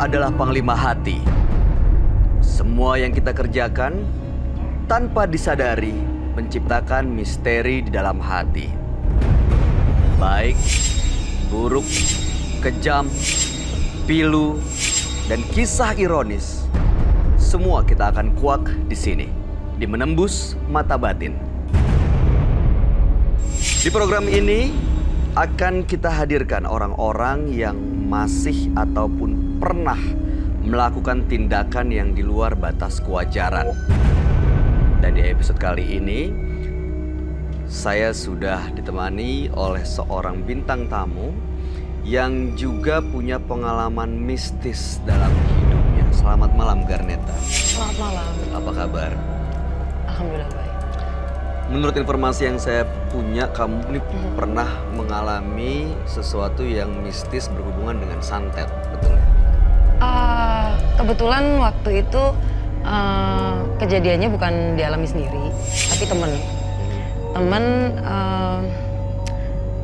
adalah panglima hati. Semua yang kita kerjakan tanpa disadari menciptakan misteri di dalam hati. Baik, buruk, kejam, pilu, dan kisah ironis. Semua kita akan kuak di sini, di Menembus Mata Batin. Di program ini akan kita hadirkan orang-orang yang masih ataupun pernah melakukan tindakan yang di luar batas kewajaran. Dan di episode kali ini, saya sudah ditemani oleh seorang bintang tamu yang juga punya pengalaman mistis dalam hidupnya. Selamat malam, Garneta. Selamat malam. Apa kabar? Alhamdulillah baik. Menurut informasi yang saya punya, kamu ini pernah mengalami sesuatu yang mistis berhubungan dengan santet, betul ya? Kebetulan waktu itu kejadiannya bukan dialami sendiri, tapi temen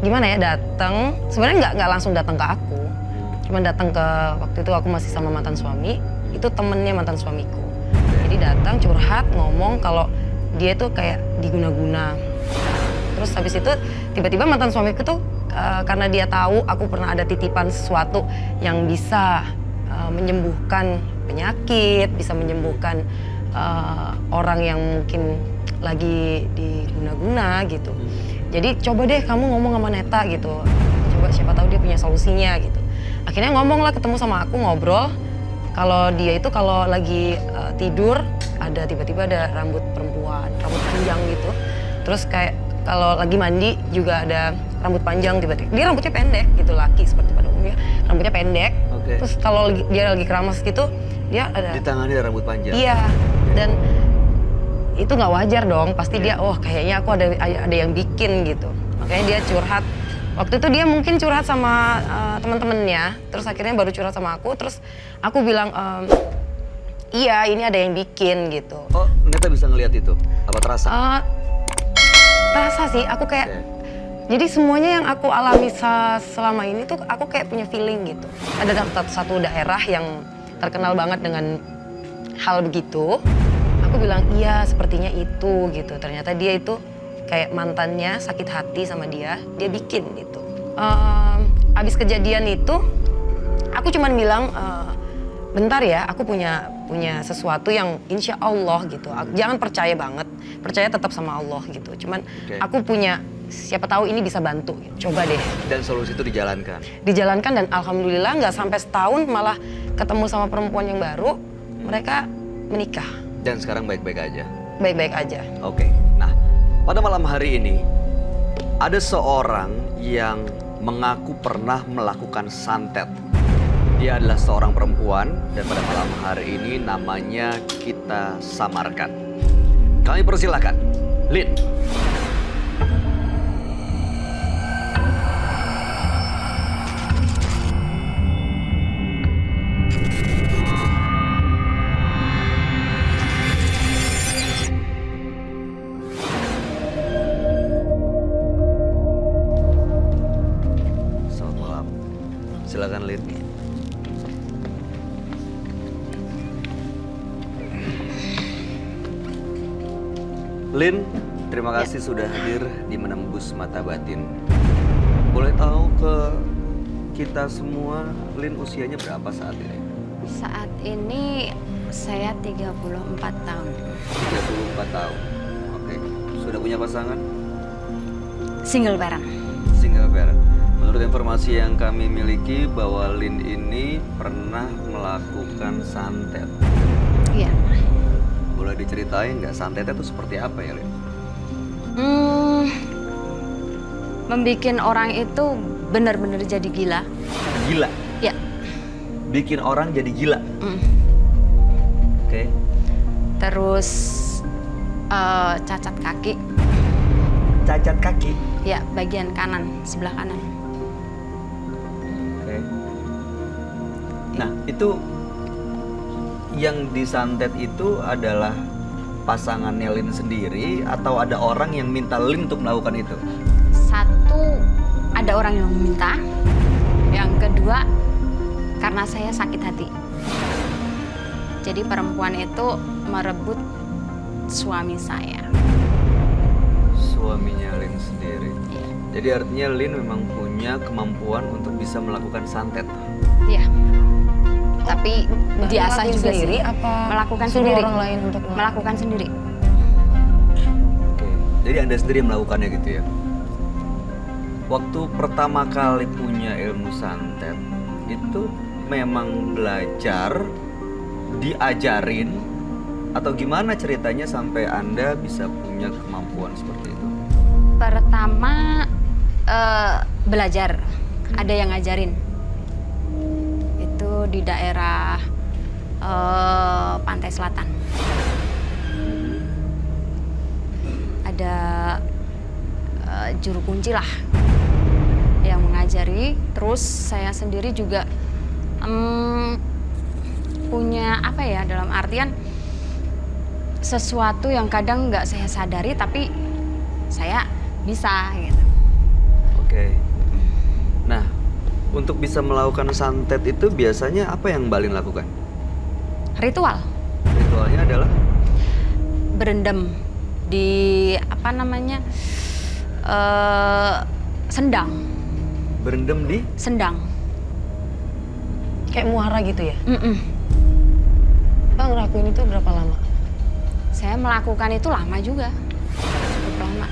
gimana ya, datang. Sebenarnya nggak langsung datang ke aku, cuman datang ke, waktu itu aku masih sama mantan suami, itu temennya mantan suamiku. Jadi datang curhat, ngomong kalau dia tuh kayak diguna-guna. Terus habis itu tiba-tiba mantan suamiku tuh karena dia tahu aku pernah ada titipan sesuatu yang bisa menyembuhkan penyakit, bisa menyembuhkan orang yang mungkin lagi diguna-guna gitu. Jadi coba deh kamu ngomong sama Neta gitu. Coba siapa tahu dia punya solusinya gitu. Akhirnya ngomong lah, ketemu sama aku, ngobrol. Kalau dia itu kalau lagi tidur ada tiba-tiba ada rambut perempuan, rambut panjang gitu. Terus kayak kalau lagi mandi juga ada rambut panjang tiba-tiba. Dia rambutnya pendek gitu, laki seperti pada umumnya. Rambutnya pendek. Okay. Terus kalau dia lagi keramas gitu, dia ada... Di tangannya ada rambut panjang? Iya, dan itu nggak wajar dong. Pasti dia, oh kayaknya aku ada yang bikin gitu. Makanya dia curhat. Waktu itu dia mungkin curhat sama teman-temannya, terus akhirnya baru curhat sama aku, terus aku bilang, iya ini ada yang bikin gitu. Oh, Neta bisa ngelihat itu? Apa terasa? Terasa sih, aku kayak, jadi semuanya yang aku alami selama ini tuh aku kayak punya feeling gitu. Ada satu daerah yang terkenal banget dengan hal begitu. Aku bilang, iya sepertinya itu gitu. Ternyata dia itu kayak mantannya sakit hati sama dia bikin gitu. Abis kejadian itu, aku cuman bilang, bentar ya, aku punya sesuatu yang insya Allah gitu. Jangan percaya banget, percaya tetap sama Allah gitu. Cuman aku punya, siapa tahu ini bisa bantu. Gitu. Coba deh. Dan solusi itu dijalankan? Dijalankan, dan alhamdulillah nggak sampai setahun malah ketemu sama perempuan yang baru, mereka menikah. Dan sekarang baik-baik aja? Baik-baik aja. Oke, nah pada malam hari ini ada seorang yang mengaku pernah melakukan santet. Dia adalah seorang perempuan dan pada malam hari ini namanya kita samarkan. Kami persilahkan, Lin. Selamat malam. Silakan, Lin. Lin, terima kasih sudah hadir di Menembus Mata Batin. Boleh tahu ke kita semua, Lin usianya berapa saat ini? Saat ini saya 34 tahun. 34 tahun. Oke. Sudah punya pasangan? Single parent. Single parent. Menurut informasi yang kami miliki bahwa Lin ini pernah melakukan santet. Iya. Boleh diceritain nggak santetnya itu seperti apa ya, Lin? Membikin orang itu benar-benar jadi gila. Gila? Ya. Bikin orang jadi gila? Oke. Terus cacat kaki. Cacat kaki? Ya, bagian kanan, sebelah kanan. Oke. Nah, itu yang disantet itu adalah pasangannya Lin sendiri atau ada orang yang minta Lin untuk melakukan itu? Satu, ada orang yang meminta. Yang kedua, karena saya sakit hati. Jadi perempuan itu merebut suami saya. Suaminya Lin sendiri. Iya. Jadi artinya Lin memang punya kemampuan untuk bisa melakukan santet. Iya. Tapi Mbak diasah ngelakuin juga sendiri sih. apa Melakukan suruh sendiri. orang lain untuk Melakukan sendiri. Oke. Jadi Anda sendiri melakukannya gitu ya? Waktu pertama kali punya ilmu santet, itu memang belajar, diajarin, atau gimana ceritanya sampai Anda bisa punya kemampuan seperti itu? Pertama belajar, ada yang ngajarin. Itu di daerah Pantai Selatan. Ada juru kunci lah yang mengajari. Terus saya sendiri juga punya apa ya, dalam artian sesuatu yang kadang nggak saya sadari tapi saya bisa gitu. Oke. Nah, untuk bisa melakukan santet itu biasanya apa yang Mbak Lin lakukan? Ritual Ritualnya adalah? berendam di apa namanya sendang, Berendam di? sendang. kayak muara gitu ya? Mm-mm. Mbak ngelakuin itu berapa lama? Saya melakukan itu lama juga, cukup lama.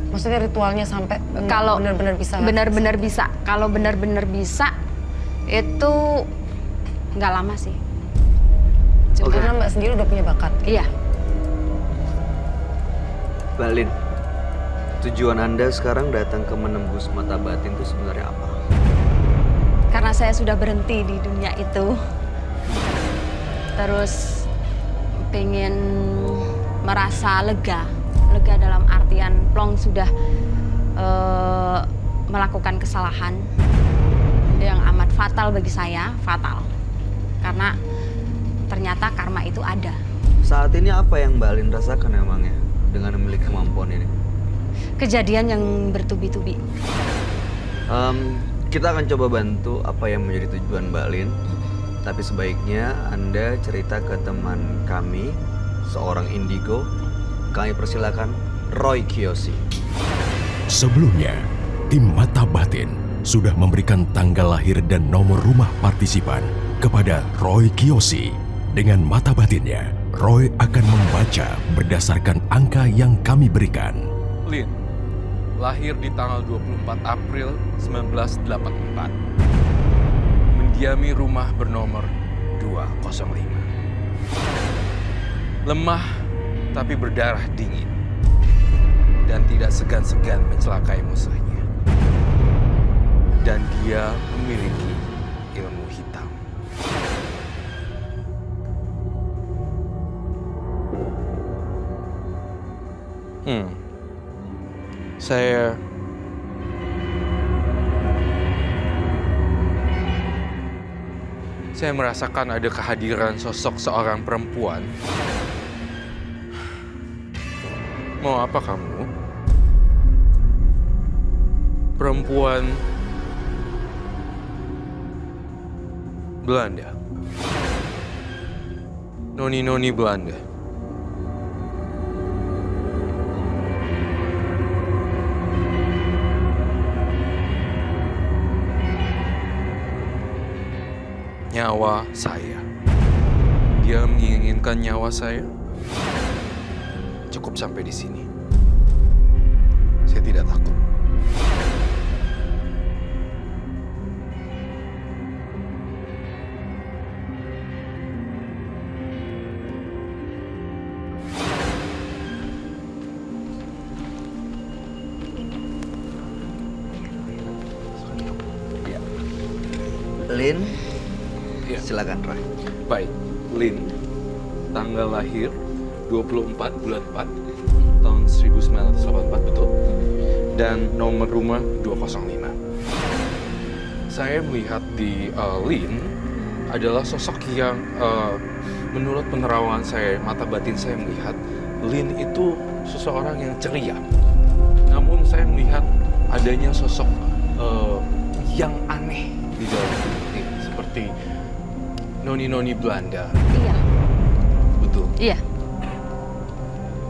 Maksudnya ritualnya sampai Kalau benar-benar bisa? benar-benar bisa, kalau benar-benar bisa itu nggak lama sih. Cuma karena Mbak sendiri udah punya bakat. Iya. Mbak Lin, tujuan Anda sekarang datang ke menembus mata batin itu sebenarnya apa? Karena saya sudah berhenti di dunia itu. Terus pengen merasa lega. Lega dalam artian plong sudah melakukan kesalahan yang amat fatal bagi saya, fatal. Karena ternyata karma itu ada. Saat ini apa yang Mbak Lin rasakan emangnya dengan memiliki kemampuan ini? Kejadian yang bertubi-tubi. Kita akan coba bantu apa yang menjadi tujuan Mbak Lin. Tapi sebaiknya Anda cerita ke teman kami, seorang indigo. Kami persilakan Roy Kiyoshi. Sebelumnya, tim Mata Batin sudah memberikan tanggal lahir dan nomor rumah partisipan kepada Roy Kiyoshi. Dengan mata batinnya, Roy akan membaca berdasarkan angka yang kami berikan. Lin, lahir di tanggal 24 April 1984. Mendiami rumah bernomor 205. Lemah tapi berdarah dingin. Dan tidak segan-segan mencelakai musuhnya. Dan dia memiliki ilmu hitam. Saya merasakan ada kehadiran sosok seorang perempuan. Mau apa kamu? Perempuan Belanda. Noni-noni Belanda. Nyawa saya. Dia menginginkan nyawa saya. Cukup sampai di sini. Saya tidak takut. Ya. Lin, Ya. silakan Roy. Baik, Lin, tanggal lahir 24 bulan 4 tahun 1984, betul? Dan nomor rumah 205. Saya melihat di Lin adalah sosok yang menurut penerawangan saya, mata batin saya melihat Lin itu seseorang yang ceria. Namun saya melihat adanya sosok yang aneh di dalam Lin, seperti noni-noni Belanda. Iya. itu. Iya.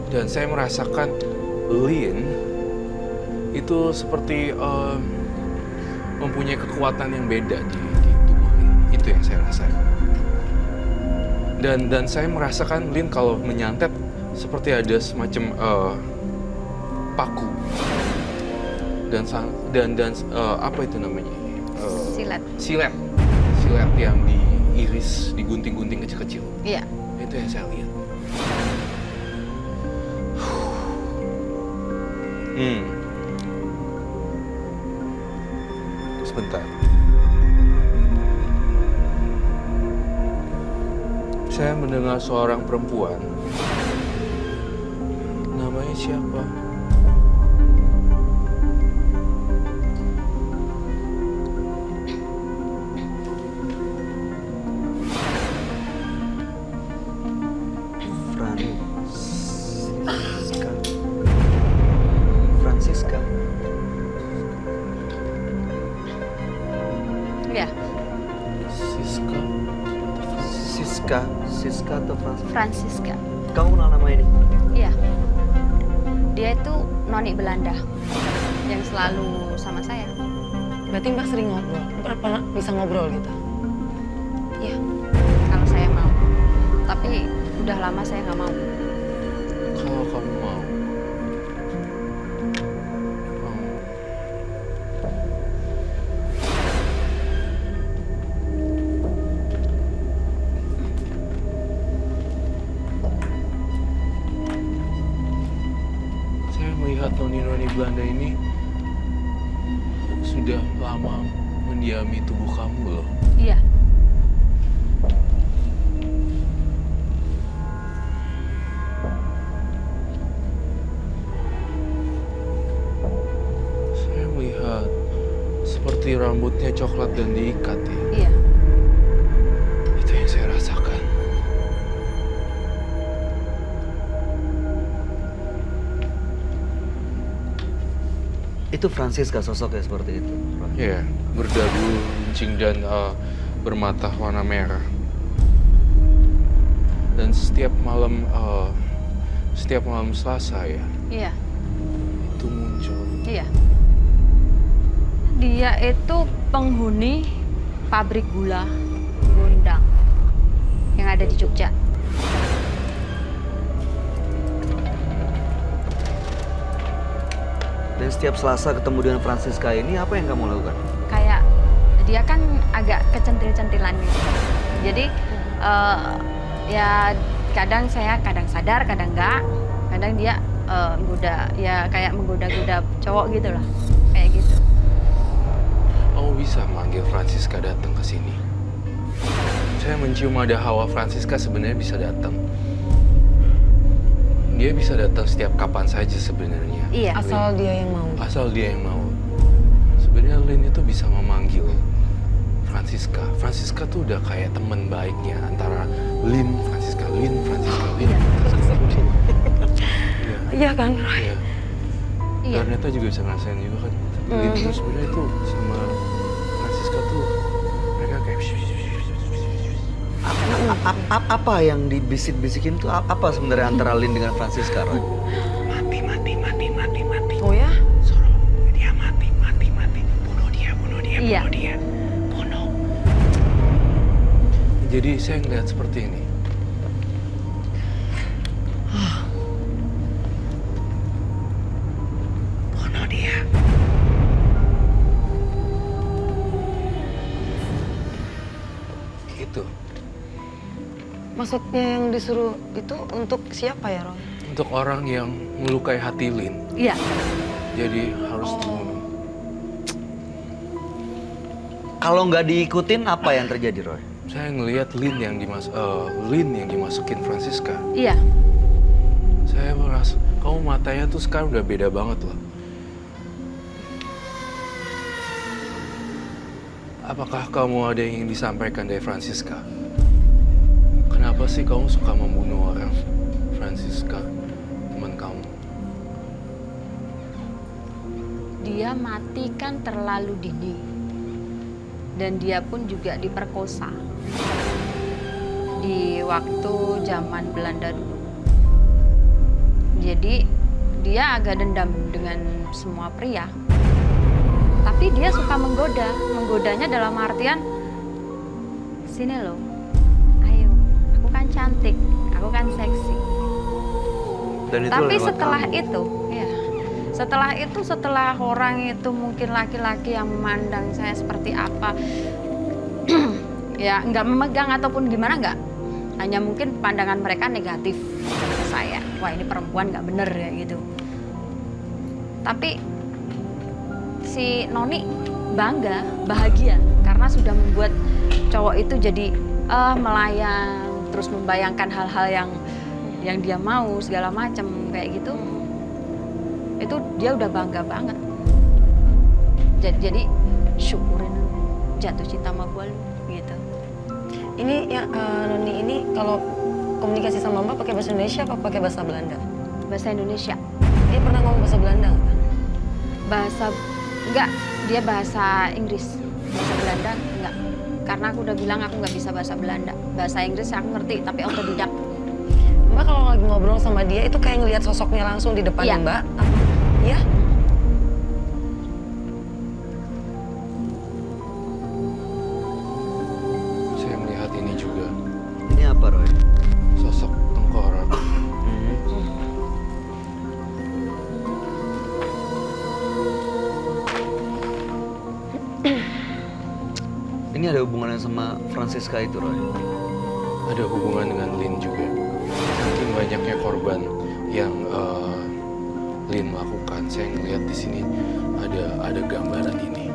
Dan saya merasakan Lin itu seperti mempunyai kekuatan yang beda di tubuh Lin. Itu yang saya rasakan. Dan saya merasakan Lin kalau menyantet seperti ada semacam paku. Dan apa itu namanya? Silet. Silet yang diiris, digunting-gunting kecil-kecil. Iya. Itu yang saya lihat. Sebentar. Saya mendengar seorang perempuan. Namanya siapa? Francisca. Iya. Siska atau Francisca? Francisca. Kamu kenal nama ini? Iya. Dia itu noni Belanda yang selalu sama saya. Berarti Mbak sering ngobrol? Mbak pernah bisa ngobrol gitu? Iya. Kalau saya mau. Tapi udah lama saya nggak mau. Kalau kamu mau. Saya melihat noni-noni Belanda ini sudah lama mendiami tubuh kamu loh. Iya. Saya melihat seperti rambutnya coklat dan diikat ya. Iya. Itu yang saya rasakan. Itu Francisca sosoknya seperti itu. Iya, berdagu, runcing dan bermata warna merah. Dan setiap malam Selasa ya, Iya. itu muncul. Iya. Dia itu penghuni pabrik gula Gondang yang ada di Jogja. Dan setiap Selasa ketemu dengan Francisca ini, apa yang kamu lakukan? Kayak dia kan agak kecentil-centilan gitu. Jadi ya kadang sadar, kadang enggak. Kadang dia menggoda-goda cowok gitu lah. Kayak gitu. Kamu bisa manggil Francisca datang ke sini. Saya mencium ada hawa Francisca sebenarnya bisa datang. Dia bisa datang setiap kapan saja sebenarnya. Iya. Asal dia yang mau. Asal dia yang mau. Sebenarnya Lin itu bisa memanggil Francisca. Francisca tuh udah kayak teman baiknya antara Lin, Francisca, Lin, Francisca, Lin. Iya kan? Iya. Iya. Garneta juga bisa ngerasain juga kan. Lin itu sebenarnya itu sama Francisca tuh mereka kayak Apa yang dibisik-bisikin tuh apa sebenarnya antara Lin dengan Francisca, Roy? Mati. Oh ya? Suruh dia mati. Bunuh dia. Iya. Bunuh. Jadi saya ngeliat seperti ini. Bunuh dia. Itu Maksudnya yang disuruh itu untuk siapa ya, Ron? untuk orang yang melukai hati Lin. Iya. Jadi harus dibunuh. Kalau nggak diikutin, apa yang terjadi, Roy? Saya ngelihat Lin yang dimasukin Francisca. Iya. Saya merasa kamu matanya tuh sekarang udah beda banget loh. Apakah kamu ada yang ingin disampaikan dari Francisca? Kenapa sih kamu suka membunuh orang? Francisca, teman kamu. Dia mati kan terlalu dini. Dan dia pun juga diperkosa. di waktu zaman Belanda dulu. Jadi dia agak dendam dengan semua pria. Tapi dia suka menggoda. Menggodanya dalam artian, sini loh, ayo, aku kan cantik, aku kan seksi. Dan itu Tapi lewat setelah kamu. itu, ya, setelah orang itu mungkin laki-laki yang memandang saya seperti apa, ya nggak memegang ataupun gimana nggak, hanya mungkin pandangan mereka negatif ke saya. Wah ini perempuan nggak bener ya gitu. Tapi si Noni bangga, bahagia karena sudah membuat cowok itu jadi melayang, terus membayangkan hal-hal yang dia mau segala macam kayak gitu. Itu dia udah bangga banget. Jadi syukurin lu, jatuh cinta sama gua lu gitu. Ini yang Noni ini kalau komunikasi sama Mbak pakai bahasa Indonesia apa pakai bahasa Belanda? Bahasa Indonesia. Dia pernah ngomong bahasa Belanda nggak? Enggak, dia bahasa Inggris. Bahasa Belanda enggak. Karena aku udah bilang aku nggak bisa bahasa Belanda. Bahasa Inggris aku ngerti tapi otodidak. Mbak kalau lagi ngobrol sama dia itu kayak ngelihat sosoknya langsung di depan Iya. Mbak? Iya? Saya melihat ini juga, Ini apa, Roy? sosok tengkorak. Ini ada hubungannya sama Francisca itu, Roy? Ada hubungan dengan Lin juga. Saking banyaknya korban yang Lin lakukan, saya ngelihat di sini ada gambaran ini.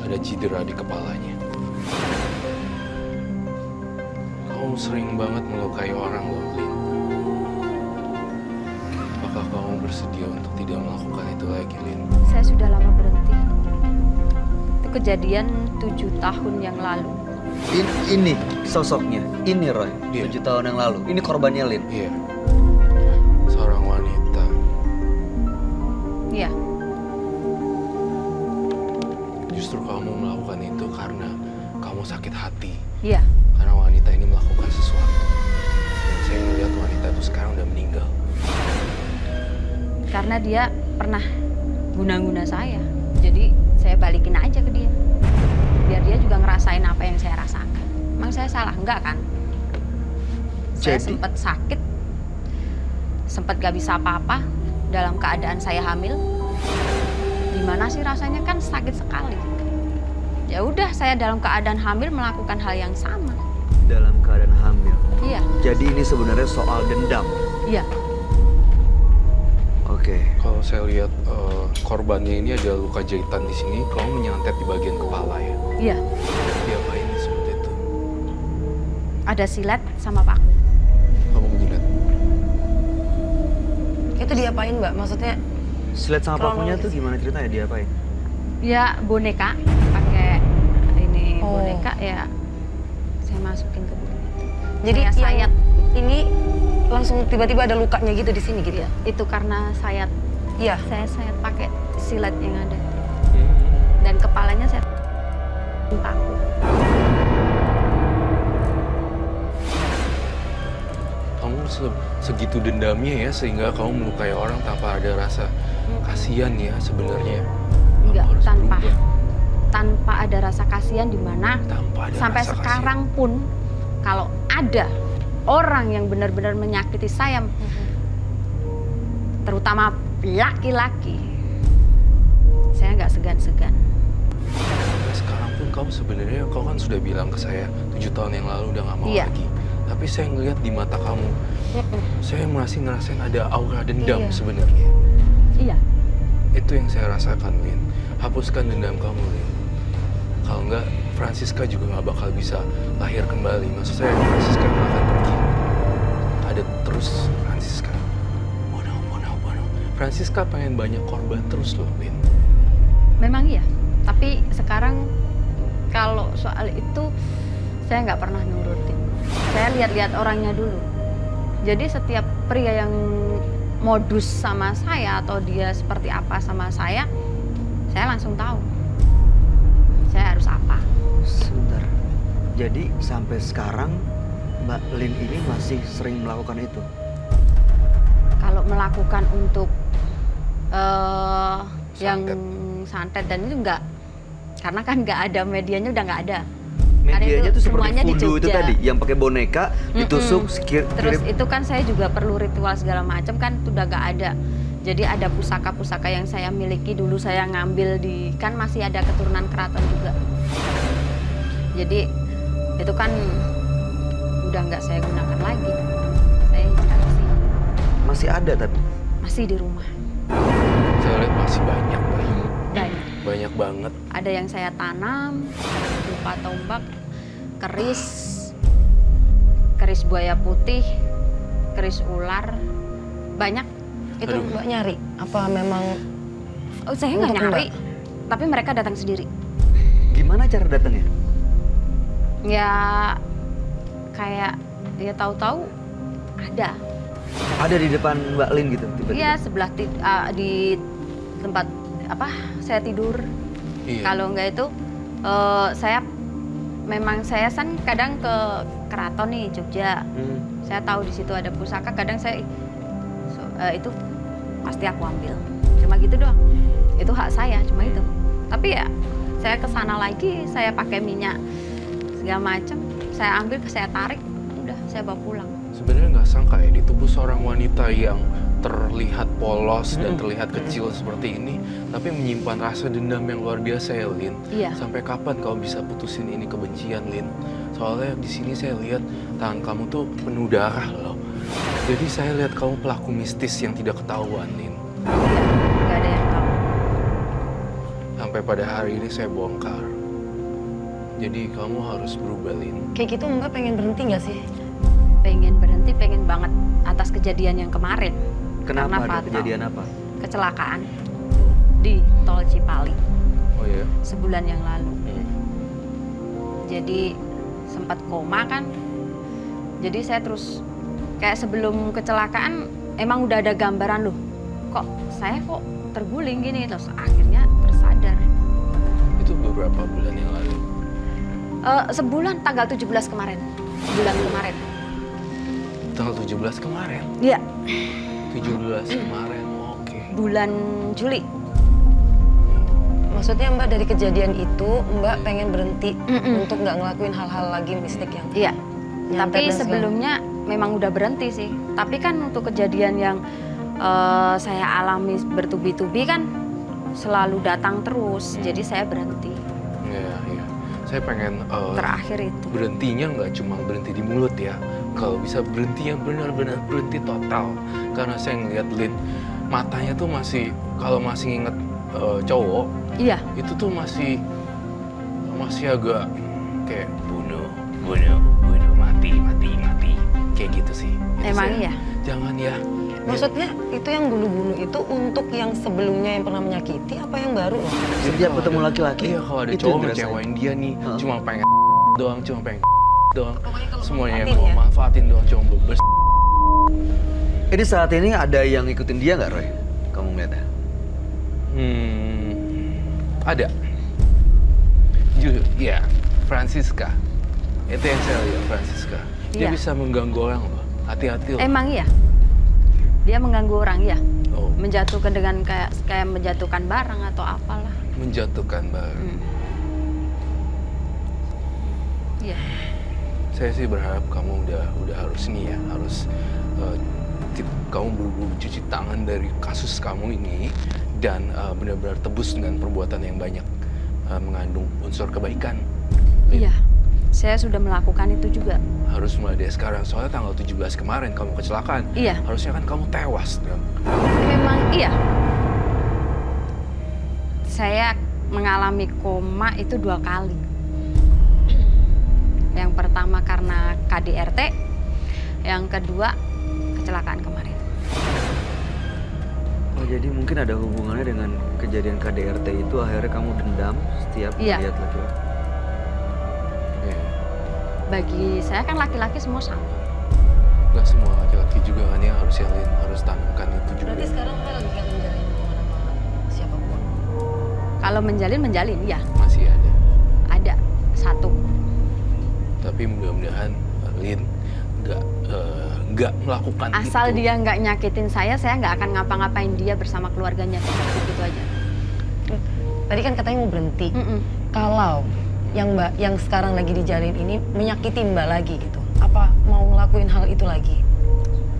Ada cedera di kepalanya. Kamu sering banget melukai orang loh, Lin. Apakah kamu bersedia untuk tidak melakukan itu lagi, Lin? Saya sudah lama berhenti. Itu kejadian 7 tahun yang lalu. Ini sosoknya, ini Roy, Iya. 7 tahun yang lalu. Ini korbannya Lin. Iya. Seorang wanita. Iya, Justru kamu melakukan itu karena kamu sakit hati. iya. Karena wanita ini melakukan sesuatu. Dan saya melihat wanita itu sekarang udah meninggal. Karena dia pernah guna-guna saya. Jadi saya balikin aja ke dia. Biar dia juga ngerasain apa yang saya rasakan. Emang saya salah? Enggak kan? Saya Jadi- sempat sakit. Sempat gak bisa apa-apa dalam keadaan saya hamil. Gimana sih rasanya, kan sakit sekali. Ya udah, saya dalam keadaan hamil melakukan hal yang sama. Dalam keadaan hamil. Iya, Jadi ini sebenarnya soal dendam. iya. Oke. Kalau saya lihat korbannya ini ada luka jahitan di sini, kamu menyantet di bagian kepala ya. Iya, Diapain seperti itu? ada silet sama paku. Kamu menjilat. Itu diapain Mbak? Maksudnya Silet sama pakunya Kronologis. tuh gimana ceritanya, dia apain? Ya boneka, pakai ini Oh. boneka ya. Saya masukin ke bumi. jadi Saya sayat. yang ini langsung tiba-tiba ada lukanya gitu di sini gitu. Iya, itu karena sayat. Iya. Saya sayat pakai silet yang ada. Dan kepalanya saya paku. Kamu segitu dendamnya ya sehingga kamu melukai orang tanpa ada rasa kasihan ya sebenarnya. Kamu Enggak, harus tanpa berubah. tanpa ada rasa kasihan, di mana Tanpa ada sampai rasa sekarang pun kalau ada orang yang benar-benar menyakiti saya, terutama laki-laki, saya nggak segan-segan. Sampai sekarang pun kamu sebenarnya, kau kan sudah bilang ke saya 7 tahun yang lalu udah gak mau Iya. lagi. Tapi saya ngelihat di mata kamu, saya masih ngerasain ada aura dendam Iya. sebenarnya. Iya, Itu yang saya rasakan, Lin. Hapuskan dendam kamu, Lin. Kalau enggak, Francisca juga nggak bakal bisa lahir kembali. Maksud saya, Francisca nggak akan pergi. Ada terus Francisca. Oh no. Francisca pengen banyak korban terus loh, Lin. memang iya. Tapi sekarang kalau soal itu saya nggak pernah nurutin. Saya lihat-lihat orangnya dulu. Jadi setiap pria yang modus sama saya atau dia seperti apa sama saya langsung tahu. Saya Jadi sampai sekarang Mbak Lin ini masih sering melakukan itu? Kalau melakukan untuk yang Santet. santet dan itu enggak. Karena kan nggak ada medianya, udah nggak ada. Karena Medianya itu tuh seperti semuanya di voodoo itu Jogja. tadi, yang pakai boneka ditusuk, Terus itu kan saya juga perlu ritual segala macam kan itu udah nggak ada. Jadi ada pusaka-pusaka yang saya miliki dulu saya ngambil di kan masih ada keturunan keraton juga. Jadi itu kan udah nggak saya gunakan lagi. Saya hijrah sih. masih ada tapi. Masih di rumah. Saya lihat masih banyak, Mbak. Banyak. Banyak banget. Ada yang saya tanam, berupa tombak, keris, keris buaya putih, keris ular, banyak. Itu Aduh. Mbak nyari? Apa memang Oh, saya nggak Untuk nyari, tapi mereka datang sendiri. Gimana cara datangnya? Ya kayak ya tahu-tahu ada. Ada di depan Mbak Lin gitu tiba-tiba? Iya sebelah di tempat apa saya tidur. Iya. Kalau enggak itu saya memang saya kan kadang ke keraton nih Jogja. Saya tahu di situ ada pusaka, kadang saya itu pasti aku ambil. Cuma gitu doang. Itu hak saya, cuma itu. Tapi ya saya ke sana lagi, saya pakai minyak segala macam, saya ambil, saya tarik, udah saya bawa pulang. Sebenarnya nggak sangka ya di tubuh seorang wanita yang terlihat polos dan terlihat kecil seperti ini, tapi menyimpan rasa dendam yang luar biasa ya, Lin. Iya. Sampai kapan kau bisa putusin ini kebencian, Lin? Soalnya di sini saya lihat tangan kamu tuh penuh darah loh. Jadi saya lihat kamu pelaku mistis yang tidak ketahuan, Lin. Iya, nggak ada yang tahu. Sampai pada hari ini saya bongkar. Jadi kamu harus berubah, Lin. kayak gitu Mbak pengen berhenti nggak sih? Pengen berhenti, pengen banget atas kejadian yang kemarin. Kenapa Karena ada fatal. kejadian apa? Kecelakaan di Tol Cipali Oh ya? sebulan yang lalu. Jadi sempat koma kan. Jadi saya terus kayak sebelum kecelakaan emang udah ada gambaran loh. Kok saya kok terguling gini, terus akhirnya tersadar. Itu beberapa bulan yang lalu. Sebulan tanggal 17 kemarin. Bulan kemarin. Tanggal 17 kemarin. Iya, 17 kemarin. Oke. bulan Juli. Maksudnya Mbak dari kejadian itu Mbak pengen berhenti Mm-mm. untuk nggak ngelakuin hal-hal lagi mistik yang Iya. nyantet Tapi dan segala- sebelumnya memang udah berhenti sih. Tapi kan untuk kejadian yang saya alami bertubi-tubi kan selalu datang terus. Jadi saya berhenti. Iya, iya. Saya pengen Terakhir itu. berhentinya nggak cuma berhenti di mulut ya. Kalau bisa berhenti yang benar-benar berhenti total. Karena saya ngeliat Lin, matanya tuh masih, kalau masih inget cowok, Iya. itu tuh masih agak kayak bunuh, mati. Kayak gitu sih. Jadi Emang saya, iya? Jangan ya. Maksudnya itu yang bunuh-bunuh itu untuk yang sebelumnya yang pernah menyakiti apa yang baru loh? Setiap Kalau ketemu ada- laki-laki, Iya, kalau ada itu cowok yang dirasain. ngecewain dia nih, Heeh. cuma pengen doang, doang. Pokoknya kalau Semuanya yang manfaatin mau ya. manfaatin doang, cuma bebas. Ini saat ini ada yang ngikutin dia nggak, Roy? Kamu ngeliatnya? Ada. Iya, Francisca. Itu yang saya lihat, Francisca. Dia Iya. bisa mengganggu orang loh. Hati-hati loh. Emang iya. Dia mengganggu orang ya. Oh, Menjatuhkan dengan kayak menjatuhkan barang atau apalah. menjatuhkan barang. Iya. Saya sih berharap kamu udah harus nih ya, harus kamu buru-buru cuci tangan dari kasus kamu ini dan benar-benar tebus dengan perbuatan yang banyak mengandung unsur kebaikan. Iya. Saya sudah melakukan itu juga. Harus mulai dari sekarang, soalnya tanggal 17 kemarin kamu kecelakaan. Iya. Harusnya kan kamu tewas dong. Memang iya. Saya mengalami koma itu 2 kali. Yang pertama karena KDRT, yang kedua kecelakaan kemarin. Oh, jadi mungkin ada hubungannya dengan kejadian KDRT itu akhirnya kamu dendam setiap Iya. melihat laki-laki. Iya. Bagi saya kan laki-laki semua sama. Nggak semua laki-laki juga kan yang harus harus tanamkan itu juga. Berarti sekarang Mbak lagi nggak menjalin hubungan sama siapapun? Kalau menjalin ya Masih ada. ada 1. Tapi mudah-mudahan Lin nggak melakukan Asal itu. dia nggak nyakitin saya nggak akan ngapa-ngapain dia bersama keluarganya. Gitu aja. Tadi kan katanya mau berhenti. Mm-mm. Kalau yang sekarang lagi dijalin ini menyakiti Mbak lagi gitu, apa mau ngelakuin hal itu lagi?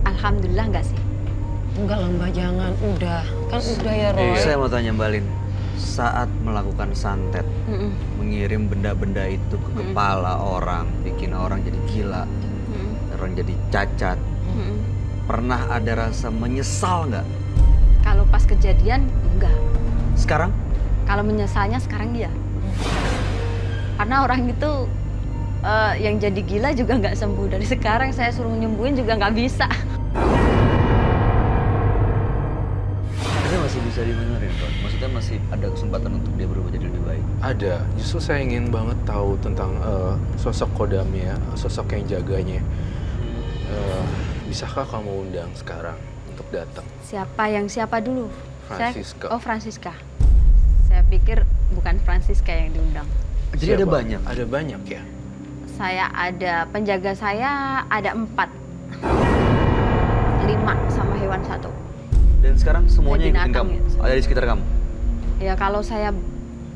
Alhamdulillah nggak sih. Enggak lah Mbak, jangan. Udah. Kan udah ya Roy. Saya mau tanya Mbak Lin, saat melakukan santet, Mm-mm. mengirim benda-benda itu ke kepala orang, bikin orang jadi gila, Mm-mm. orang jadi cacat, Mm-mm. pernah ada rasa menyesal nggak? Kalau pas kejadian enggak. Sekarang? Kalau menyesalnya sekarang iya. Karena orang itu yang jadi gila juga nggak sembuh. Dari sekarang saya suruh nyembuhin juga nggak bisa. Ini masih bisa dibenerin, Ron? Maksudnya masih ada kesempatan untuk dia berubah jadi lebih baik? Ada. Justru saya ingin banget tahu tentang sosok kodamnya, sosok yang jaganya. Bisakah kamu undang sekarang untuk datang? Siapa dulu? Francisca. Oh, Francisca. Saya pikir bukan Francisca yang diundang. Jadi ada Siapa? banyak? Ada banyak ya? Saya ada penjaga saya ada 4. 5 sama hewan 1. Dan sekarang semuanya Ada ikutin binatang kamu? ya? Ada di sekitar kamu? Ya kalau saya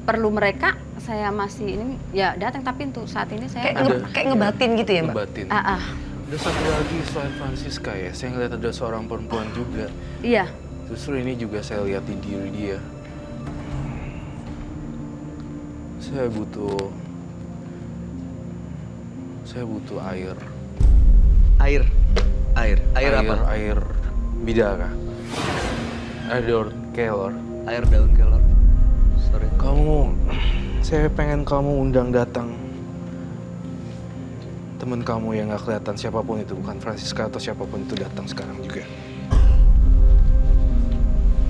perlu mereka, saya masih ini ya datang, tapi untuk saat ini saya Kayak ngebatin gitu ya Mbak? Ngebatin. Ah. Ada satu lagi selain Francisca ya, saya ngeliat ada seorang perempuan juga. Iya. Justru ini juga saya lihat di diri dia. Saya butuh air. Air apa? Air bidara. Air daun kelor. Air daun kelor. Sorry. Saya pengen kamu undang datang teman kamu yang nggak kelihatan, siapapun itu, bukan Francisca atau siapapun itu, datang sekarang juga.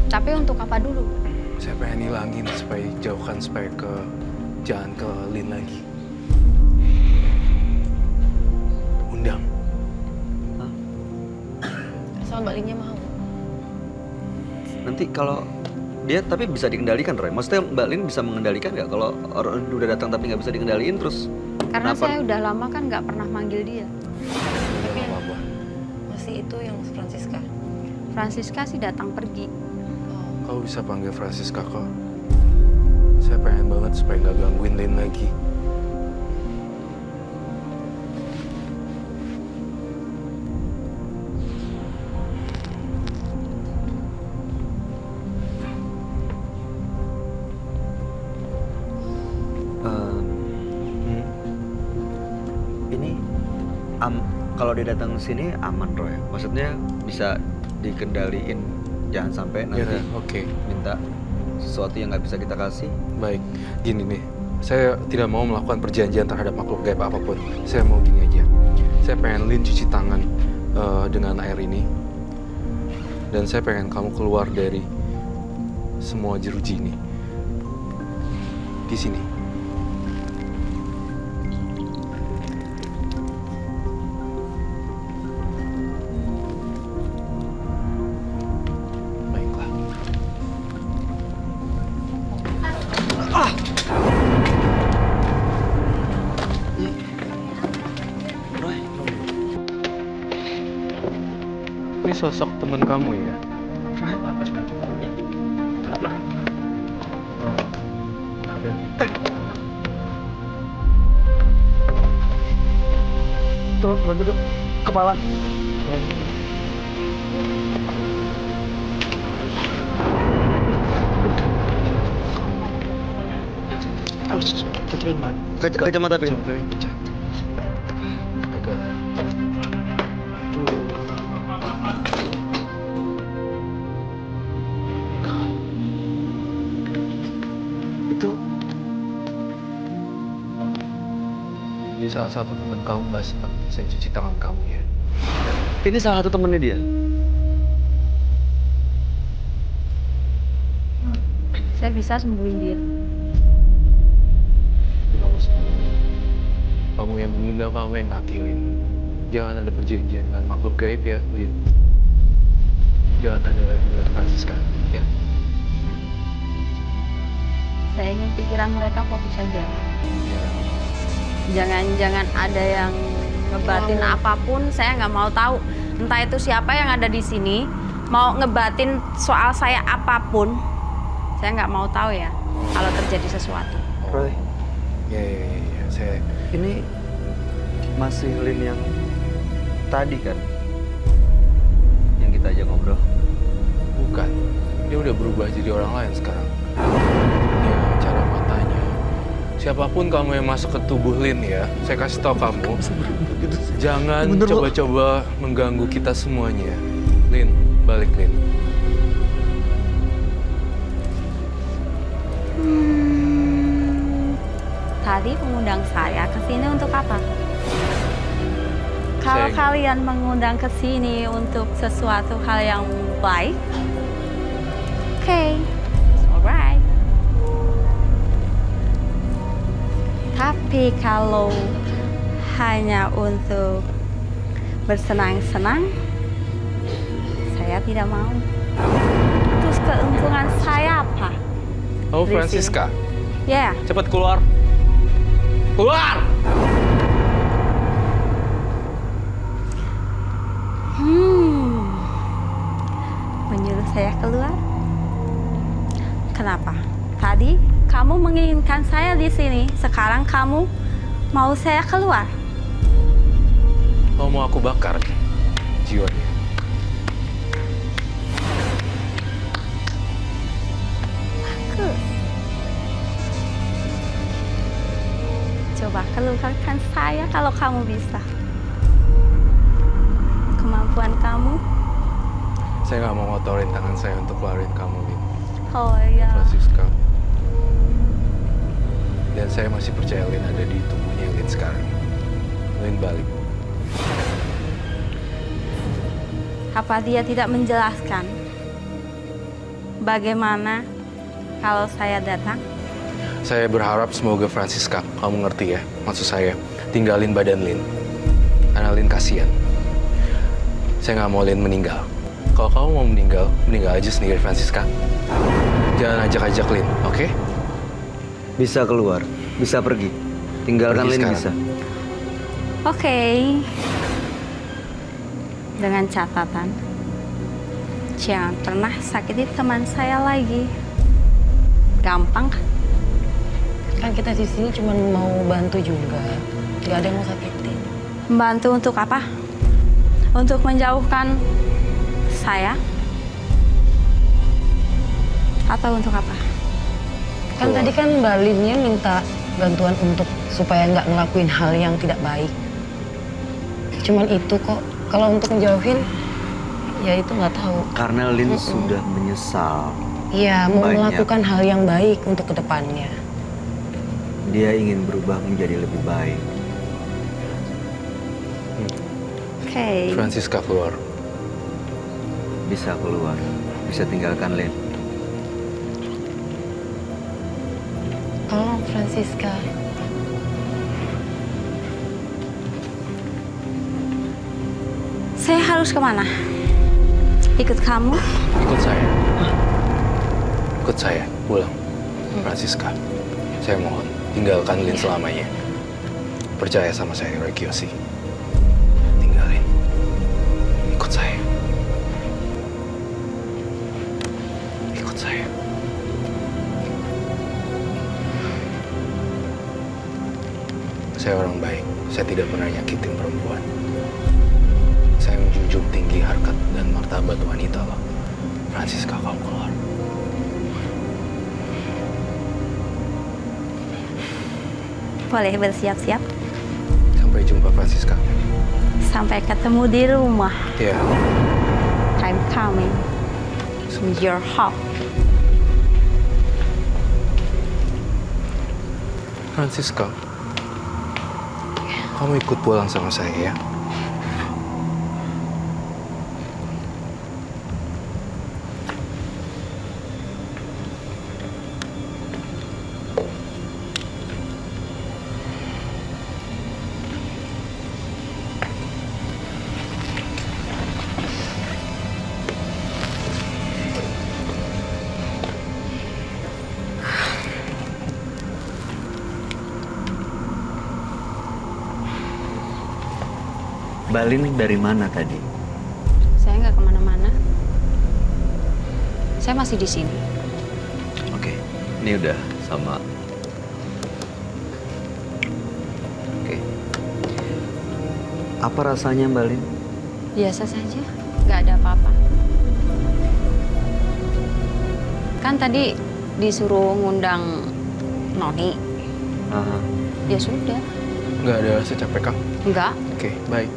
Tapi untuk apa dulu? Saya pengen hilangin supaya jangan ke Lin lagi. Undang. Asal Mbak Linnya mau. Nanti kalau dia tapi bisa dikendalikan, Roy? Maksudnya Mbak Lin bisa mengendalikan nggak kalau orang udah datang tapi nggak bisa dikendaliin terus? Karena kenapa? saya udah lama kan nggak pernah manggil dia. Udah nggak apa-apa. Masih itu yang Francisca. Francisca sih datang pergi. Kau bisa panggil Francisca kok. Saya pengen banget supaya nggak gangguin Lin lagi. Ini kalau dia datang ke sini aman, Roy? Maksudnya bisa dikendaliin, jangan sampai nanti Ya, oke. minta sesuatu yang nggak bisa kita kasih. Baik, gini nih. Saya tidak mau melakukan perjanjian terhadap makhluk gaib apapun. Saya mau gini aja. Saya pengen Lin cuci tangan dengan air ini. Dan saya pengen kamu keluar dari semua jeruji ini. Di sini. Baiklah. Roy, Ini sosok teman kamu ya? tuh duduk kepala. Kacamata pin. Itu Ini salah satu teman kamu, Mas. Saya cuci tangan kamu ya. ini salah satu temennya dia. Saya bisa sembuhin dia. Kamu yang mengundang, kamu yang ngakilin. Jangan ada perjanjian dengan makhluk gaib ya, Lin. Jangan ada lagi dengan Francisca, ya. Saya ingin pikiran mereka fokus saja. Ya. Jangan ada yang ngebatin apapun, saya nggak mau tahu. Entah itu siapa yang ada di sini, mau ngebatin soal saya apapun, saya nggak mau tahu ya kalau terjadi sesuatu. Roy, Ya, saya ini masih Lin yang tadi kan? Yang kita ajak ngobrol. bukan. Dia udah berubah jadi orang lain sekarang. Ya, cara matanya. Siapapun kamu yang masuk ke tubuh Lin ya, saya kasih tahu kamu, jangan Bener, Lo. coba-coba mengganggu kita semuanya. Lin, balik Lin. Tadi mengundang saya ke sini untuk apa? Kalau Saya- kalian mengundang ke sini untuk sesuatu hal yang baik, oke, alright. Tapi kalau hanya untuk bersenang-senang, saya tidak mau. Terus keuntungan saya apa? Oh, Di Francisca, Ya, cepat keluar. Keluar! menyuruh saya keluar. Kenapa? Tadi kamu menginginkan saya di sini, sekarang kamu mau saya keluar. Oh, mau aku bakar jiwanya. Bagus. Coba keluarkan saya kalau kamu bisa. Kemampuan kamu? Saya nggak mau ngotorin tangan saya untuk keluarin kamu, Lin. Oh ya. Francisca. Dan saya masih percaya Lin ada di tubuhnya Lin sekarang. Lin balik. Apa dia tidak menjelaskan bagaimana kalau saya datang? Saya berharap semoga Francisca, kamu ngerti ya, maksud saya, tinggalin badan Lin. Karena Lin kasihan. Saya nggak mau Lin meninggal. Kalau kamu mau meninggal, meninggal aja sendiri, Francisca. Jangan ajak-ajak Lin, oke? Bisa keluar, bisa pergi. Tinggalkan Pergi Lin sekarang. bisa. Oke. Dengan catatan, jangan pernah sakiti teman saya lagi. Gampang kan? Kan kita di sini cuma mau bantu juga. Gak ada yang mau sakitin. Membantu untuk apa? Untuk menjauhkan saya? Atau untuk apa? Kan tadi kan Mbak Linnya minta bantuan untuk supaya nggak ngelakuin hal yang tidak baik. Cuman itu kok. Kalau untuk menjauhin, ya itu nggak tahu. Karena Lin sudah menyesal. Iya, mau Banyak. melakukan hal yang baik untuk kedepannya. Dia ingin berubah menjadi lebih baik. Oke. Francisca keluar. Bisa keluar, bisa tinggalkan Lin. Tolong Francisca. Saya harus kemana? Ikut kamu? Ikut saya. Ikut saya, pulang. Francisca, saya mohon, tinggalkan Lin selamanya. Percaya sama saya, Roy Kiyoshi. Tinggalin. Ikut saya. Ikut saya. Saya orang baik. Saya tidak pernah nyakitin perempuan. Saya menjunjung tinggi harkat dan martabat wanita loh. Francisca, kau keluar. Boleh bersiap-siap. Sampai jumpa, Francisca. Sampai ketemu di rumah. Ya, I'm coming to your house. Francisca. Kamu ikut pulang sama saya ya. Balin dari mana tadi? Saya nggak kemana-mana. Saya masih di sini. Oke, ini udah sama. Oke. Apa rasanya Balin? Biasa saja, nggak ada apa-apa. Kan tadi disuruh ngundang Noni. Aha. Ya sudah. Nggak ada rasa capek, Kak? Enggak. Oke, baik.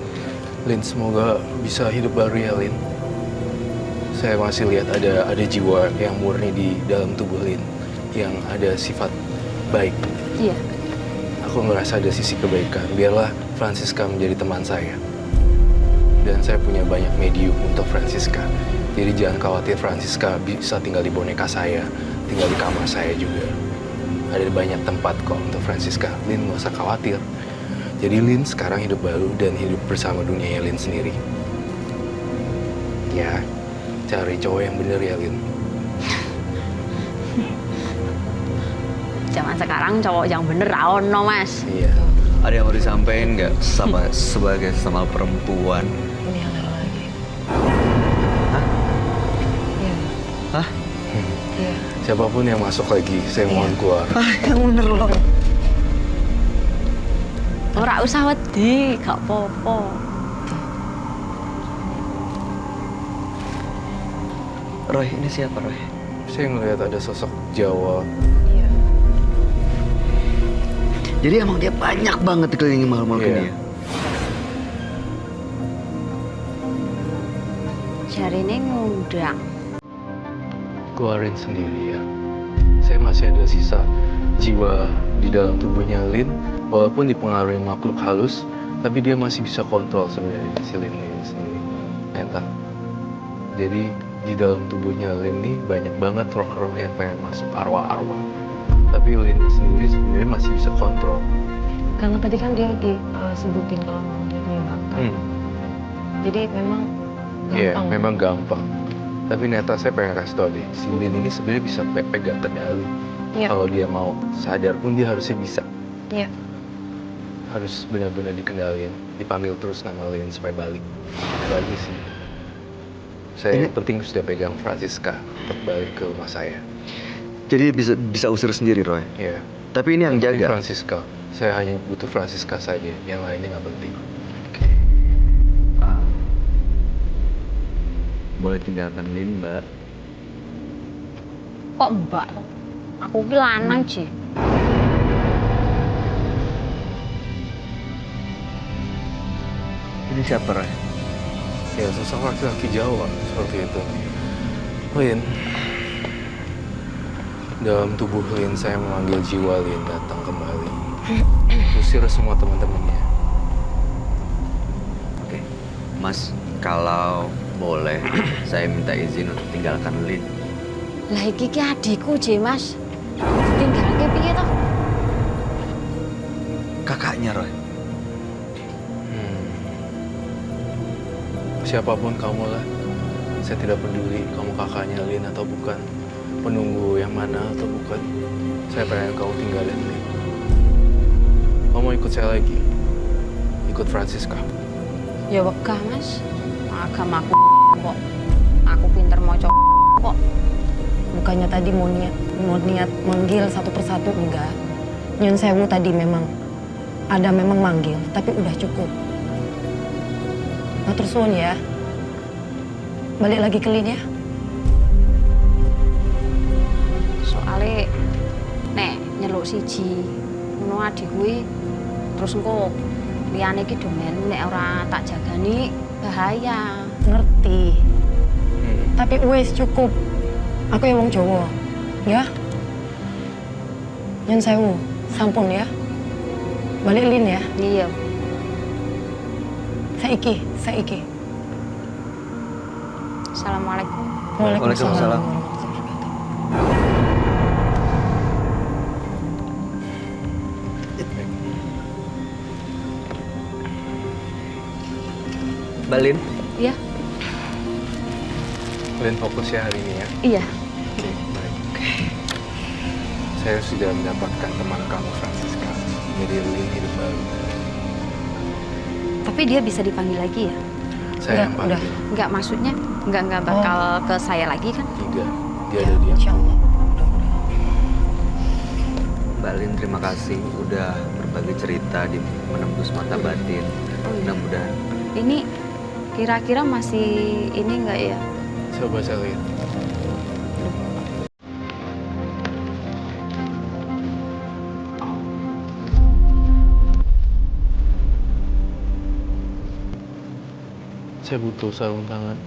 Lin, semoga bisa hidup baru ya, Lin. Saya masih lihat ada jiwa yang murni di dalam tubuh Lin, yang ada sifat baik. Iya. Aku ngerasa ada sisi kebaikan. Biarlah Francisca menjadi teman saya. Dan saya punya banyak medium untuk Francisca. Jadi jangan khawatir, Francisca bisa tinggal di boneka saya, tinggal di kamar saya juga. Ada banyak tempat kok untuk Francisca. Lin nggak usah khawatir. Jadi Lin sekarang hidup baru dan hidup bersama dunianya Lin sendiri. Ya, cari cowok yang bener ya, Lin. Zaman sekarang cowok yang bener ono, Mas. Iya. Ada yang mau disampaikan nggak sama sebagai sama perempuan? Ini yang ada lagi. Hah? Iya. Hah? Iya. Siapapun yang masuk lagi, saya mohon keluar. Yang bener loh. Ora usah wedi, gak apa-apa. Roy, ini siapa Roy? Saya ngelihat ada sosok Jawa. Iya. Jadi emang dia banyak banget dikelilingi makhluk-makhluk Iya. ini ya? Jari ini ngundang. Keluarin sendiri ya. Saya masih ada sisa jiwa di dalam tubuhnya Lin, walaupun dipengaruhi makhluk halus, tapi dia masih bisa kontrol sebenarnya si Lin ini sendiri. Entah. Jadi di dalam tubuhnya Lin ini banyak banget roh-roh yang pengen masuk, arwah-arwah. Tapi Lin sendiri sebenarnya masih bisa kontrol. Karena tadi kan dia disebutin kalau dia punya bakat. Jadi memang Iya, gampang. memang gampang. Tapi Neta saya pengen kasih tau deh, si Lin ini sebenarnya bisa pegang kendali. Iya. Kalau dia mau sadar pun dia harusnya bisa. Iya. Harus benar-benar dikendalin, dipanggil terus nama Lin supaya balik. Lagi sih. Saya Ini- penting sudah pegang Francisca untuk balik ke rumah saya. Jadi bisa usir sendiri Roy. Iya. Tapi ini yang Penting jaga. Francisca. Saya hanya butuh Francisca saja, yang lainnya nggak penting. Ah. Boleh tinggalkan Lin, Mbak. Kok mbak? Aku ki lanang, Ji. Ini siapa Roy? Ya, sosok laki-laki Jawa seperti itu. Lin, dalam tubuh Lin saya memanggil jiwa Lin datang kembali. Usir semua teman-temannya. Oke. Mas, kalau boleh saya minta izin untuk tinggalkan Lin. Lah iki ki adikku, Ji, Mas. Tinggalke piye toh? Kakaknya Roy. Siapapun kamu lah, saya tidak peduli kamu kakaknya Lin atau bukan, penunggu yang mana atau bukan. Saya pengen kamu tinggalin Lin. Kamu mau ikut saya lagi? Ikut Francisca? Ya wegah, Mas. Agamaku kok. Aku pinter maca kok. Bukannya tadi mau niat manggil satu persatu, enggak. Nyun sewu tadi memang manggil, tapi udah cukup. Matur suwun ya. Balik lagi ke Lin ya. Soale nek nyeluk siji ngono adik kuwi terus engko liyane iki do melu nek ora tak jagani bahaya. Ngerti. Tapi wis cukup. Aku ya wong Jawa. Ya. Nyun sewu, sampun ya. Balik Lin ya. Iya. Saiki. Assalamualaikum. Waalaikumsalam. warahmatullahi wabarakatuh. Balin. Iya. Lin fokus ya hari ini ya. Iya. Baik. Saya sudah mendapatkan teman kamu Francisca. Jadi Lin hidup baru. Tapi Tapi dia bisa dipanggil lagi ya? Saya yang Udah. panggil. Enggak, maksudnya enggak bakal ke saya lagi kan? Tidak, dia ada dia. Insya Allah. Mbak Lin, terima kasih udah berbagi cerita di Menembus Mata Batin. Oh, iya. Mudah-mudahan Ini kira-kira masih ini enggak ya? Coba saya lihat. Saya butuh sarung tangan.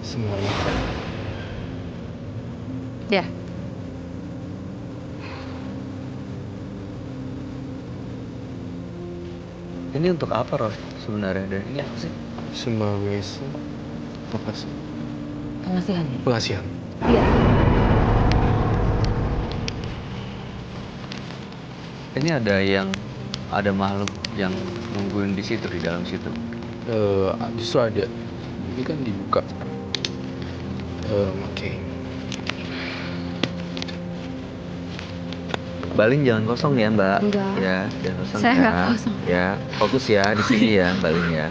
Semuanya. Ya. ini untuk apa, Roy? Sebenarnya dan ini apa sih? Sebagai makasih. Pengasihan. Pengasihan. Iya. Ini ada makhluk yang nungguin di situ, di dalam situ. Justru ada. Ini kan dibuka. Oke. Mbak Lin jangan kosong ya, Mbak. Enggak. Ya, jangan kosong Saya ya. nggak kosong. Ya, fokus ya di sini ya, Mbak Lin ya.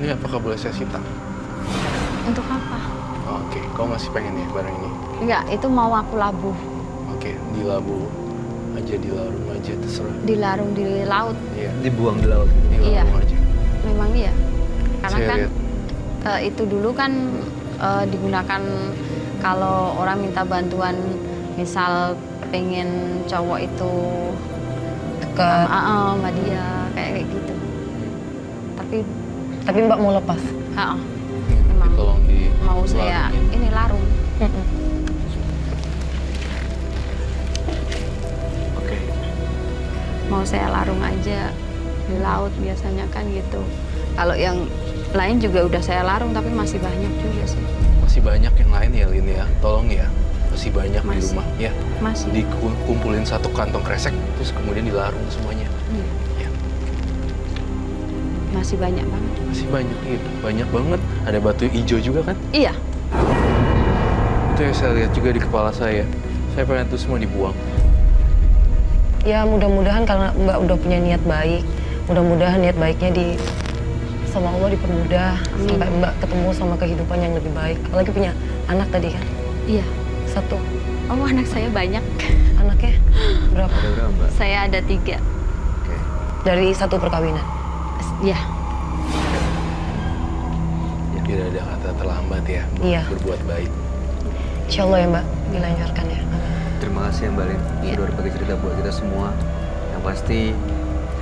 Ini apakah boleh saya sita? Untuk apa? Oke, kau masih pengen ya barang ini? Enggak, itu mau aku labuh. Oke, dilabuh aja, dilarung aja, terserah. Dilarung di laut. Iya, Dibuang di laut. Iya. dilarung aja. Memang iya. Karena Saya kan lihat. itu dulu kan digunakan kalau orang minta bantuan, misal pengen cowok itu Ke, sama dia kayak gitu. Tapi tapi Mbak mau lepas. memang Tolong di mau saya larungin. ini larung. Oke. Mau saya larung aja di laut biasanya kan gitu. Kalau yang lain juga udah saya larung tapi masih banyak juga sih. Masih banyak yang lain ya, Lin ya. Tolong ya. Masih banyak di Masih. rumah ya. Masih. Dikumpulin satu kantong kresek terus kemudian dilarung semuanya. Iya. Ya, Masih banyak banget. masih banyak gitu. Banyak banget. Ada batu hijau juga kan? Iya. Itu yang saya lihat juga di kepala saya. Saya pengen itu semua dibuang. Ya mudah-mudahan karena Mbak udah punya niat baik, mudah-mudahan niat baiknya sama Allah dipermudah sampai Mbak ketemu sama kehidupan yang lebih baik. Apalagi punya anak tadi kan, Iya. 1. Oh, anak saya banyak. Anaknya berapa? Ada berapa, Mbak? Saya ada 3. Oke. Dari 1 perkawinan. Iya. Tidak ada kata terlambat ya. Iya. Berbuat baik. Insya Allah ya Mbak, dilancarkan ya. Amin. Terima kasih ya, Mbak Lin. Iya. Sudah berbagi cerita buat kita semua. Yang pasti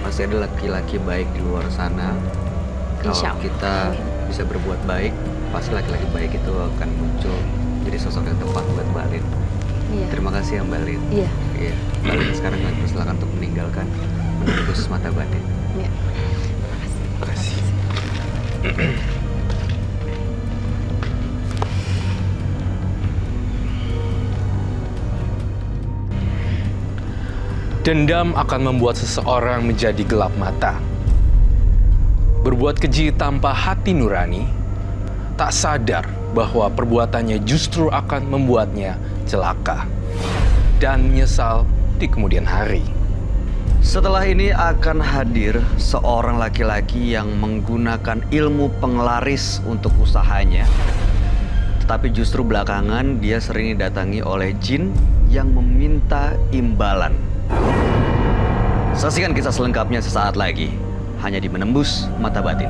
masih ada laki-laki baik di luar sana. Insya Kalau Allah. kita bisa berbuat baik, pasti laki-laki baik itu akan muncul jadi sosok yang tepat buat Mbak Lin. Iya. Terima kasih ya, Mbak Lin. Iya. Iya. Mbak Lin sekarang kalian persilakan untuk meninggalkan Menembus Mata Batin. Iya. Terima kasih. Dendam akan membuat seseorang menjadi gelap mata. Berbuat keji tanpa hati nurani, tak sadar bahwa perbuatannya justru akan membuatnya celaka dan menyesal di kemudian hari. Setelah ini akan hadir seorang laki-laki yang menggunakan ilmu penglaris untuk usahanya. Tetapi justru belakangan dia sering didatangi oleh jin yang meminta imbalan. Saksikan kisah selengkapnya sesaat lagi, hanya di Menembus Mata Batin.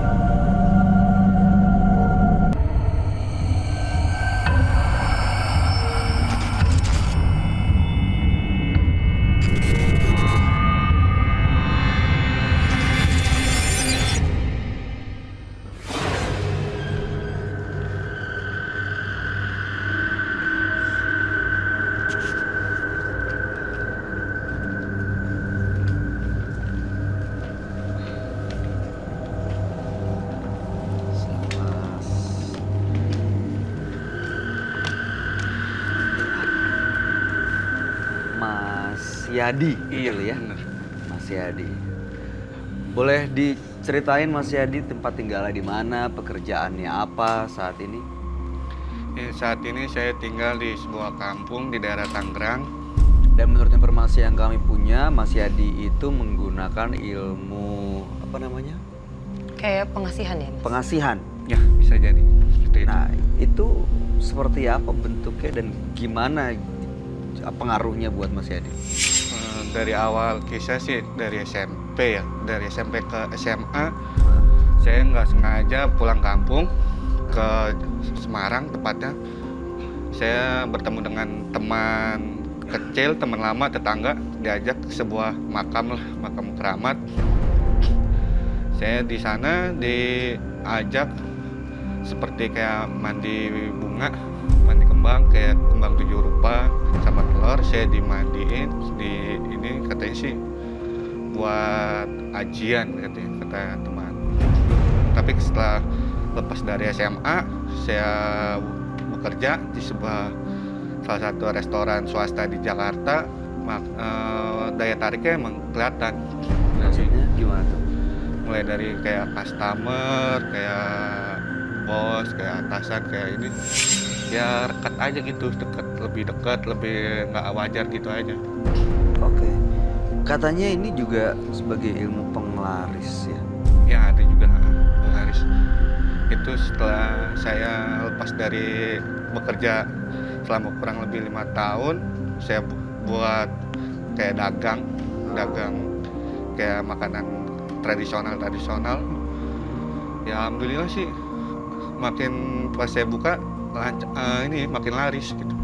Mas Yadi, Iya, betul ya? bener. Mas Yadi. Boleh diceritain Mas Yadi tempat tinggalnya di mana, pekerjaannya apa saat ini? Ya, saat ini saya tinggal di sebuah kampung di daerah Tangerang. Dan menurut informasi yang kami punya, Mas Yadi itu menggunakan ilmu apa namanya? Kayak pengasihan ya, Mas? Pengasihan. Ya, bisa jadi seperti itu. Nah, itu seperti apa bentuknya dan gimana pengaruhnya buat Mas Yadi? Dari awal kisah sih dari SMP ya, dari SMP ke SMA, saya nggak sengaja pulang kampung ke Semarang tepatnya. Saya bertemu dengan teman kecil, teman lama, tetangga, diajak ke sebuah makam lah, makam keramat. Saya di sana diajak seperti kayak mandi bunga, mandi kembang, kayak kembang 7 rupa sama telur. Saya dimandiin, ini katanya sih buat ajian katanya, kata teman. Tapi setelah lepas dari SMA, saya bekerja di salah satu restoran swasta di Jakarta. Daya tariknya emang kelihatan. Maksudnya gimana tuh? Mulai dari kayak customer, kayak bos, kayak atasan, kayak ini. Ya dekat aja gitu, lebih dekat, lebih nggak wajar gitu aja. Oke. Katanya ini juga sebagai ilmu penglaris ya? Ya ada juga penglaris. Itu setelah saya lepas dari bekerja selama kurang lebih 5 tahun, saya buat kayak dagang kayak makanan tradisional. Ya alhamdulillah sih, makin pas saya buka ini makin laris gitu.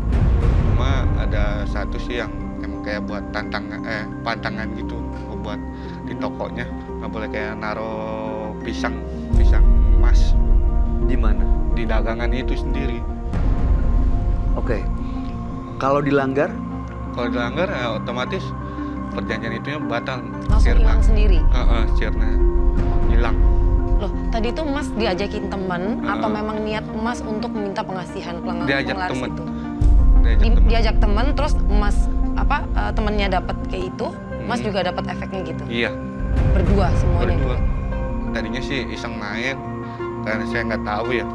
Cuma ada satu sih yang emang kayak buat pantangan gitu buat di tokonya, nggak boleh kayak naruh pisang emas Di mana? di dagangan itu sendiri. Oke. Kalau dilanggar? Kalau dilanggar ya otomatis perjanjian itu batal. Langsung hilang sendiri? Sirna hilang. Loh, tadi itu Mas diajakin teman atau memang niat Mas untuk meminta pengasihan Diajak penglaris temen. itu? Temen. Diajak teman, terus Mas temennya dapat kayak itu, Mas juga dapat efeknya gitu? Iya, Berdua semuanya? berdua. Tadinya sih iseng main, karena saya nggak tahu ya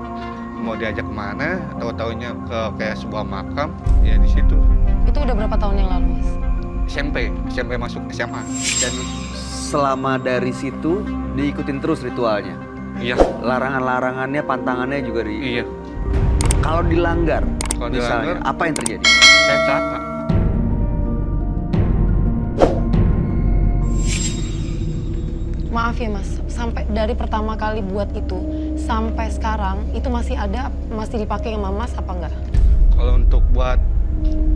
mau diajak kemana. Tahu-taunya ke kayak sebuah makam, ya di situ. Itu udah berapa tahun yang lalu, Mas? SMP masuk SMA. Dan selama dari situ diikutin terus ritualnya? Iya, Larangan-larangannya, pantangannya juga iya. Kalau dilanggar, Kalau misalnya, dilanggar, apa yang terjadi? saya celaka. Maaf ya Mas, sampai dari pertama kali buat itu sampai sekarang itu masih dipakai sama Mas apa enggak? Kalau untuk buat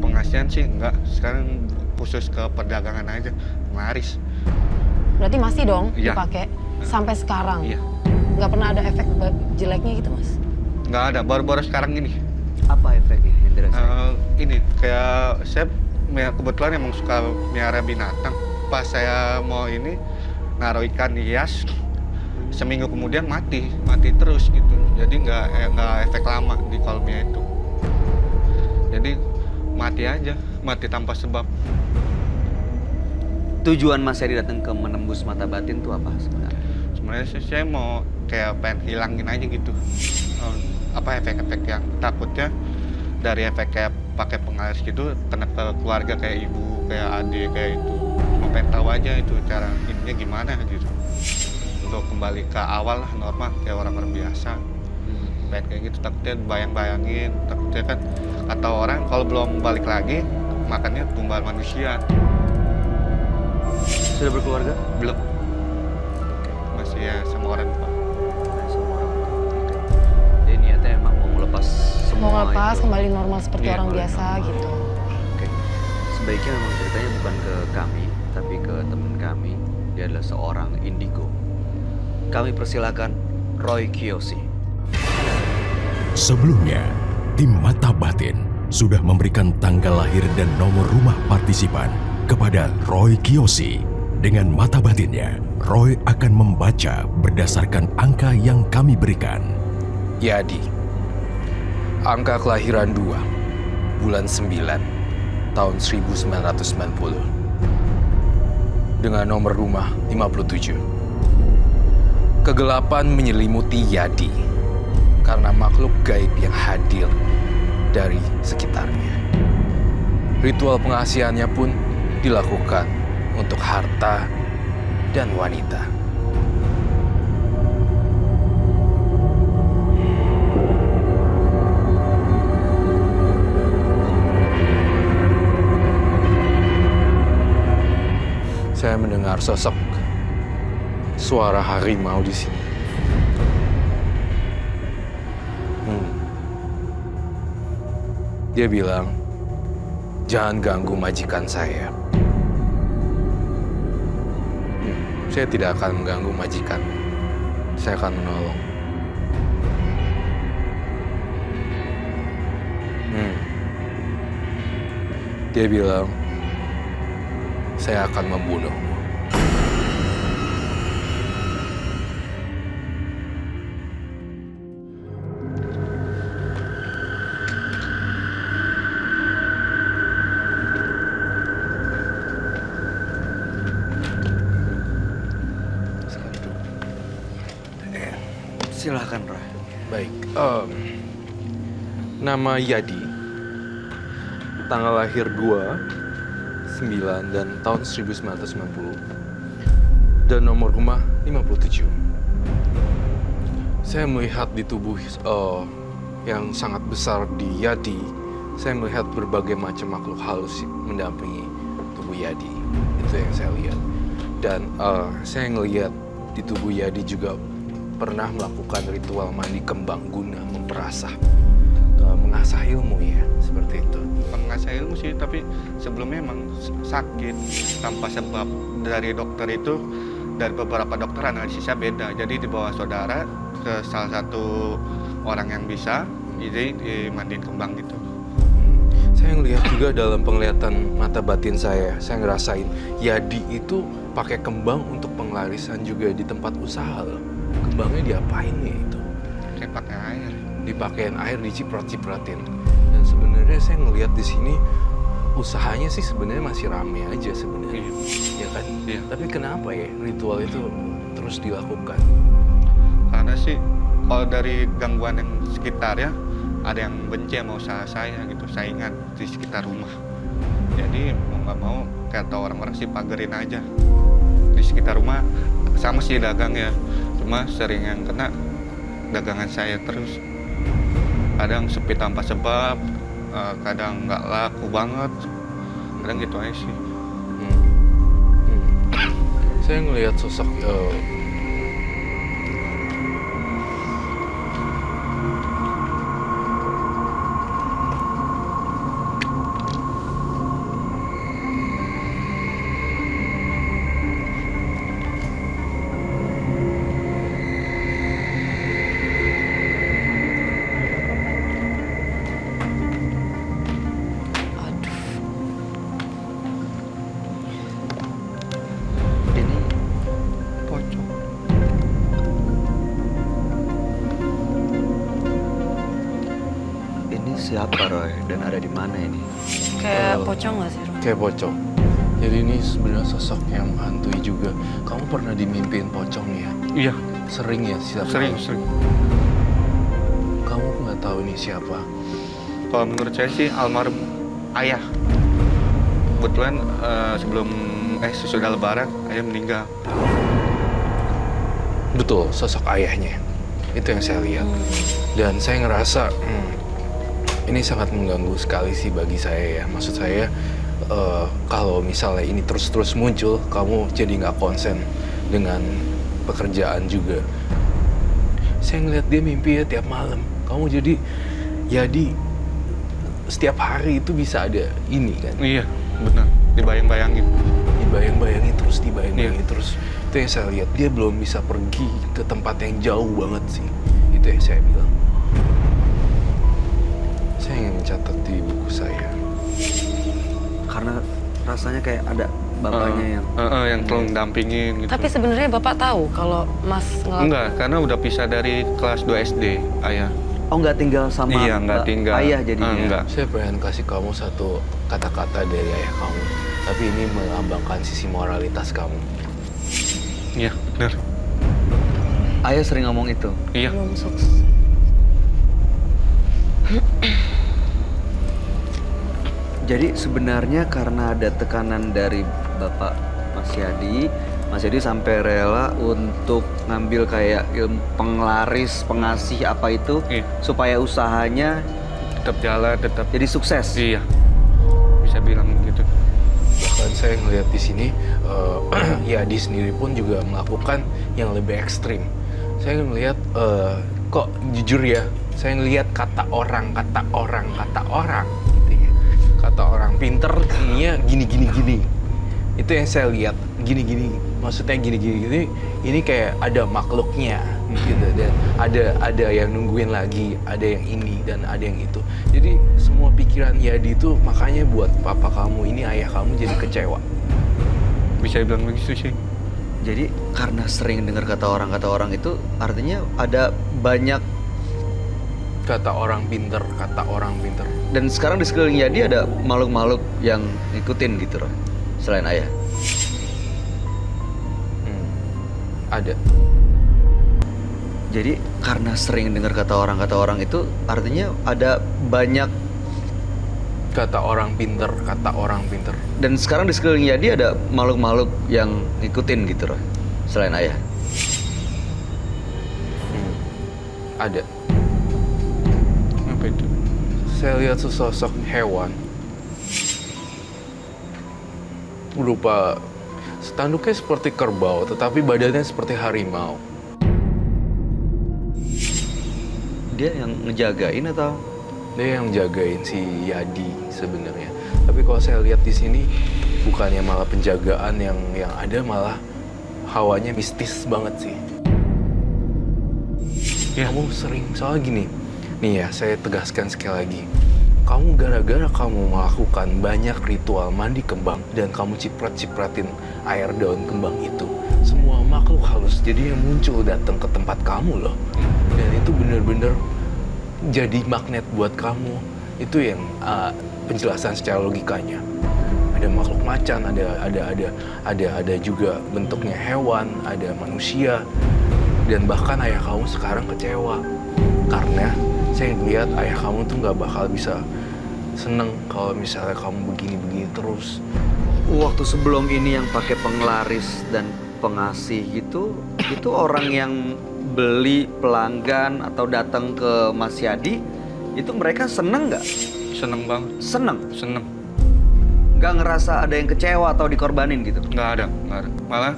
pengasihan sih enggak. Sekarang khusus ke perdagangan aja, laris. Berarti masih dong Iya. dipakai sampai sekarang? Iya. Nggak pernah ada efek jeleknya gitu Mas? Nggak ada, baru-baru sekarang ini. Apa efeknya yang dirasain? Ini kayak saya kebetulan emang suka miara binatang. Pas saya mau ini naruh ikan hias, seminggu kemudian mati terus gitu. Jadi nggak efek lama di kolomnya itu. Jadi mati aja, mati tanpa sebab. Tujuan Mas Yadi datang ke menembus mata batin itu apa sebenarnya? Sebenarnya sih saya mau kayak pengen hilangin aja gitu. Efek-efek yang takutnya dari efek kayak pakai penglaris gitu kena ke keluarga, kayak ibu, kayak adik, kayak itu. Mau pengen tahu aja itu cara ininya gimana gitu. Untuk kembali ke awal lah, normal kayak orang-orang biasa. Pengen kayak gitu, takutnya bayang-bayangin, takutnya kan kata orang kalau belum balik lagi makannya tumbal manusia. Sudah berkeluarga? Belum. Masih ya sama orang tua. Jadi niatnya emang mau melepas semua Mau ngelepas, itu. kembali normal seperti Iya, orang kembali biasa normal. gitu. Oke. Sebaiknya memang ceritanya bukan ke kami, tapi ke teman kami. Dia adalah seorang indigo. Kami persilakan Roy Kiyoshi. Sebelumnya, tim Mata Batin sudah memberikan tanggal lahir dan nomor rumah partisipan kepada Roy Kiyoshi. Dengan mata batinnya, Roy akan membaca berdasarkan angka yang kami berikan. Yadi, angka kelahiran 2, bulan 9, tahun 1990. dengan nomor rumah 57. Kegelapan menyelimuti Yadi karena makhluk gaib yang hadir dari sekitarnya. Ritual pengasihannya pun dilakukan untuk harta dan wanita. Saya mendengar sosok suara harimau di sini. Dia bilang, jangan ganggu majikan saya. Saya tidak akan mengganggu majikan. Saya akan menolong. Dia bilang, saya akan membunuhmu. Silahkan, Roy. Baik, nama Yadi, tanggal lahir 2, 9, dan tahun 1990, dan nomor rumah 57. Saya melihat di tubuh yang sangat besar di Yadi, saya melihat berbagai macam makhluk halus mendampingi tubuh Yadi. Itu yang saya lihat. Dan saya ngelihat di tubuh Yadi juga pernah melakukan ritual mandi kembang guna memperasah, mengasah ilmu ya, seperti itu. Mengasah ilmu sih, tapi sebelumnya emang sakit tanpa sebab. Dari dokter itu, dari beberapa dokter analisisnya beda. Jadi dibawa saudara ke salah satu orang yang bisa, jadi dimandiin kembang gitu. Saya ngelihat juga dalam penglihatan mata batin saya ngerasain Yadi itu pakai kembang untuk penglarisan juga di tempat usaha loh. Kembangnya diapain nih itu? Kayak pakai air. Dipakein air, diciprat-cipratin. Dan sebenarnya saya ngelihat di sini usahanya sih sebenarnya masih rame aja sebenarnya, ya kan? Iya. Tapi kenapa ya ritual itu terus dilakukan? Karena sih kalau dari gangguan yang sekitar ya, ada yang benci sama usaha saya gitu, saingan di sekitar rumah. Jadi mau nggak mau kata orang-orang sih pagerin aja. Di sekitar rumah sama sih dagang ya, cuma sering yang kena dagangan saya terus. Kadang sepi tanpa sebab, kadang nggak laku banget, kadang gitu aja sih. Saya ngelihat sosok Ini pocong. Ini siapa, Roy? Dan ada di mana ini? Kayak pocong nggak sih, Rom? kayak pocong. Jadi ini sebenarnya sosok yang menghantui juga. Kamu pernah dimimpiin pocong ya? Iya, Sering ya setiap sering. malam? Kamu nggak tahu ini siapa? Kalau menurut saya sih almarhum ayah. Kebetulan sesudah lebaran ayah meninggal. Betul, sosok ayahnya. Itu yang saya lihat. Dan saya ngerasa ini sangat mengganggu sekali sih bagi saya ya. Maksud saya kalau misalnya ini terus-terus muncul, kamu jadi nggak konsen dengan pekerjaan juga. Saya ngeliat dia mimpi ya tiap malam. Kamu jadi setiap hari itu bisa ada ini kan? Iya, benar. Dibayang-bayangin. Dibayang-bayangin terus. Itu yang saya lihat. Dia belum bisa pergi ke tempat yang jauh banget sih. Itu yang saya bilang. Saya ingin mencatat di buku saya. Karena rasanya kayak ada bapaknya yang tolong dampingin gitu. Tapi sebenarnya Bapak tahu kalau Mas ngelakuin... Enggak, karena udah pisah dari kelas 2 SD, ayah. Oh, nggak tinggal sama Iya, nggak tinggal. ayah jadinya? Enggak. Saya pengen kasih kamu satu kata-kata dari ayah kamu. Tapi ini melambangkan sisi moralitas kamu. Iya, benar. Ayah sering ngomong itu. Iya. Belum sukses. Jadi sebenarnya karena ada tekanan dari Bapak Mas Yadi sampai rela untuk ngambil kayak ilmu penglaris, pengasih apa itu, Iya. supaya usahanya Tetap jalan, tetap. jadi sukses. Iya. Bisa bilang gitu. Bahkan saya ngelihat di sini, Yadi sendiri pun juga melakukan yang lebih ekstrim. Saya ngelihat, kok jujur ya, saya ngelihat kata orang, gitu ya. Kata orang pinter, ininya gini. Itu yang saya lihat, gini. Maksudnya gini. Ini kayak ada makhluknya, gitu. Dan ada yang nungguin lagi, ada yang ini dan ada yang itu. Jadi semua pikiran Yadi itu makanya buat papa kamu ini, ayah kamu jadi kecewa. Bisa bilang begitu sih. Jadi karena sering dengar kata orang itu artinya ada banyak, Kata orang pinter. dan sekarang di sekeliling Yadi ada makhluk-makhluk yang ngikutin gitu loh, selain ayah. Ada. Jadi karena sering dengar kata orang itu artinya ada banyak, Kata orang pinter. dan sekarang di sekeliling Yadi ada makhluk-makhluk yang ngikutin gitu loh, selain ayah. Ada. Apa itu? Saya lihat sesosok hewan berupa tanduknya seperti kerbau, tetapi badannya seperti harimau. Dia yang ngejagain atau? Dia yang jagain si Yadi sebenarnya. Tapi kalau saya lihat di sini bukannya malah penjagaan yang ada, malah hawanya mistis banget sih. Ya. Kamu sering, soalnya gini, nih ya saya tegaskan sekali lagi. Kamu gara-gara kamu melakukan banyak ritual mandi kembang dan kamu cipratin air daun kembang itu, semua makhluk halus jadi yang muncul datang ke tempat kamu loh. Dan itu bener-bener jadi magnet buat kamu. Itu yang penjelasan secara logikanya. Ada makhluk macan, ada juga bentuknya hewan, ada manusia. Dan bahkan ayah kamu sekarang kecewa karena saya lihat ayah kamu tuh nggak bakal bisa seneng kalau misalnya kamu begini-begini terus. Waktu sebelum ini yang pakai penglaris dan pengasih gitu, itu orang yang beli, pelanggan atau datang ke Mas Yadi, itu mereka seneng nggak? Seneng banget. Seneng. Nggak ngerasa ada yang kecewa atau dikorbanin gitu? Nggak ada. Malah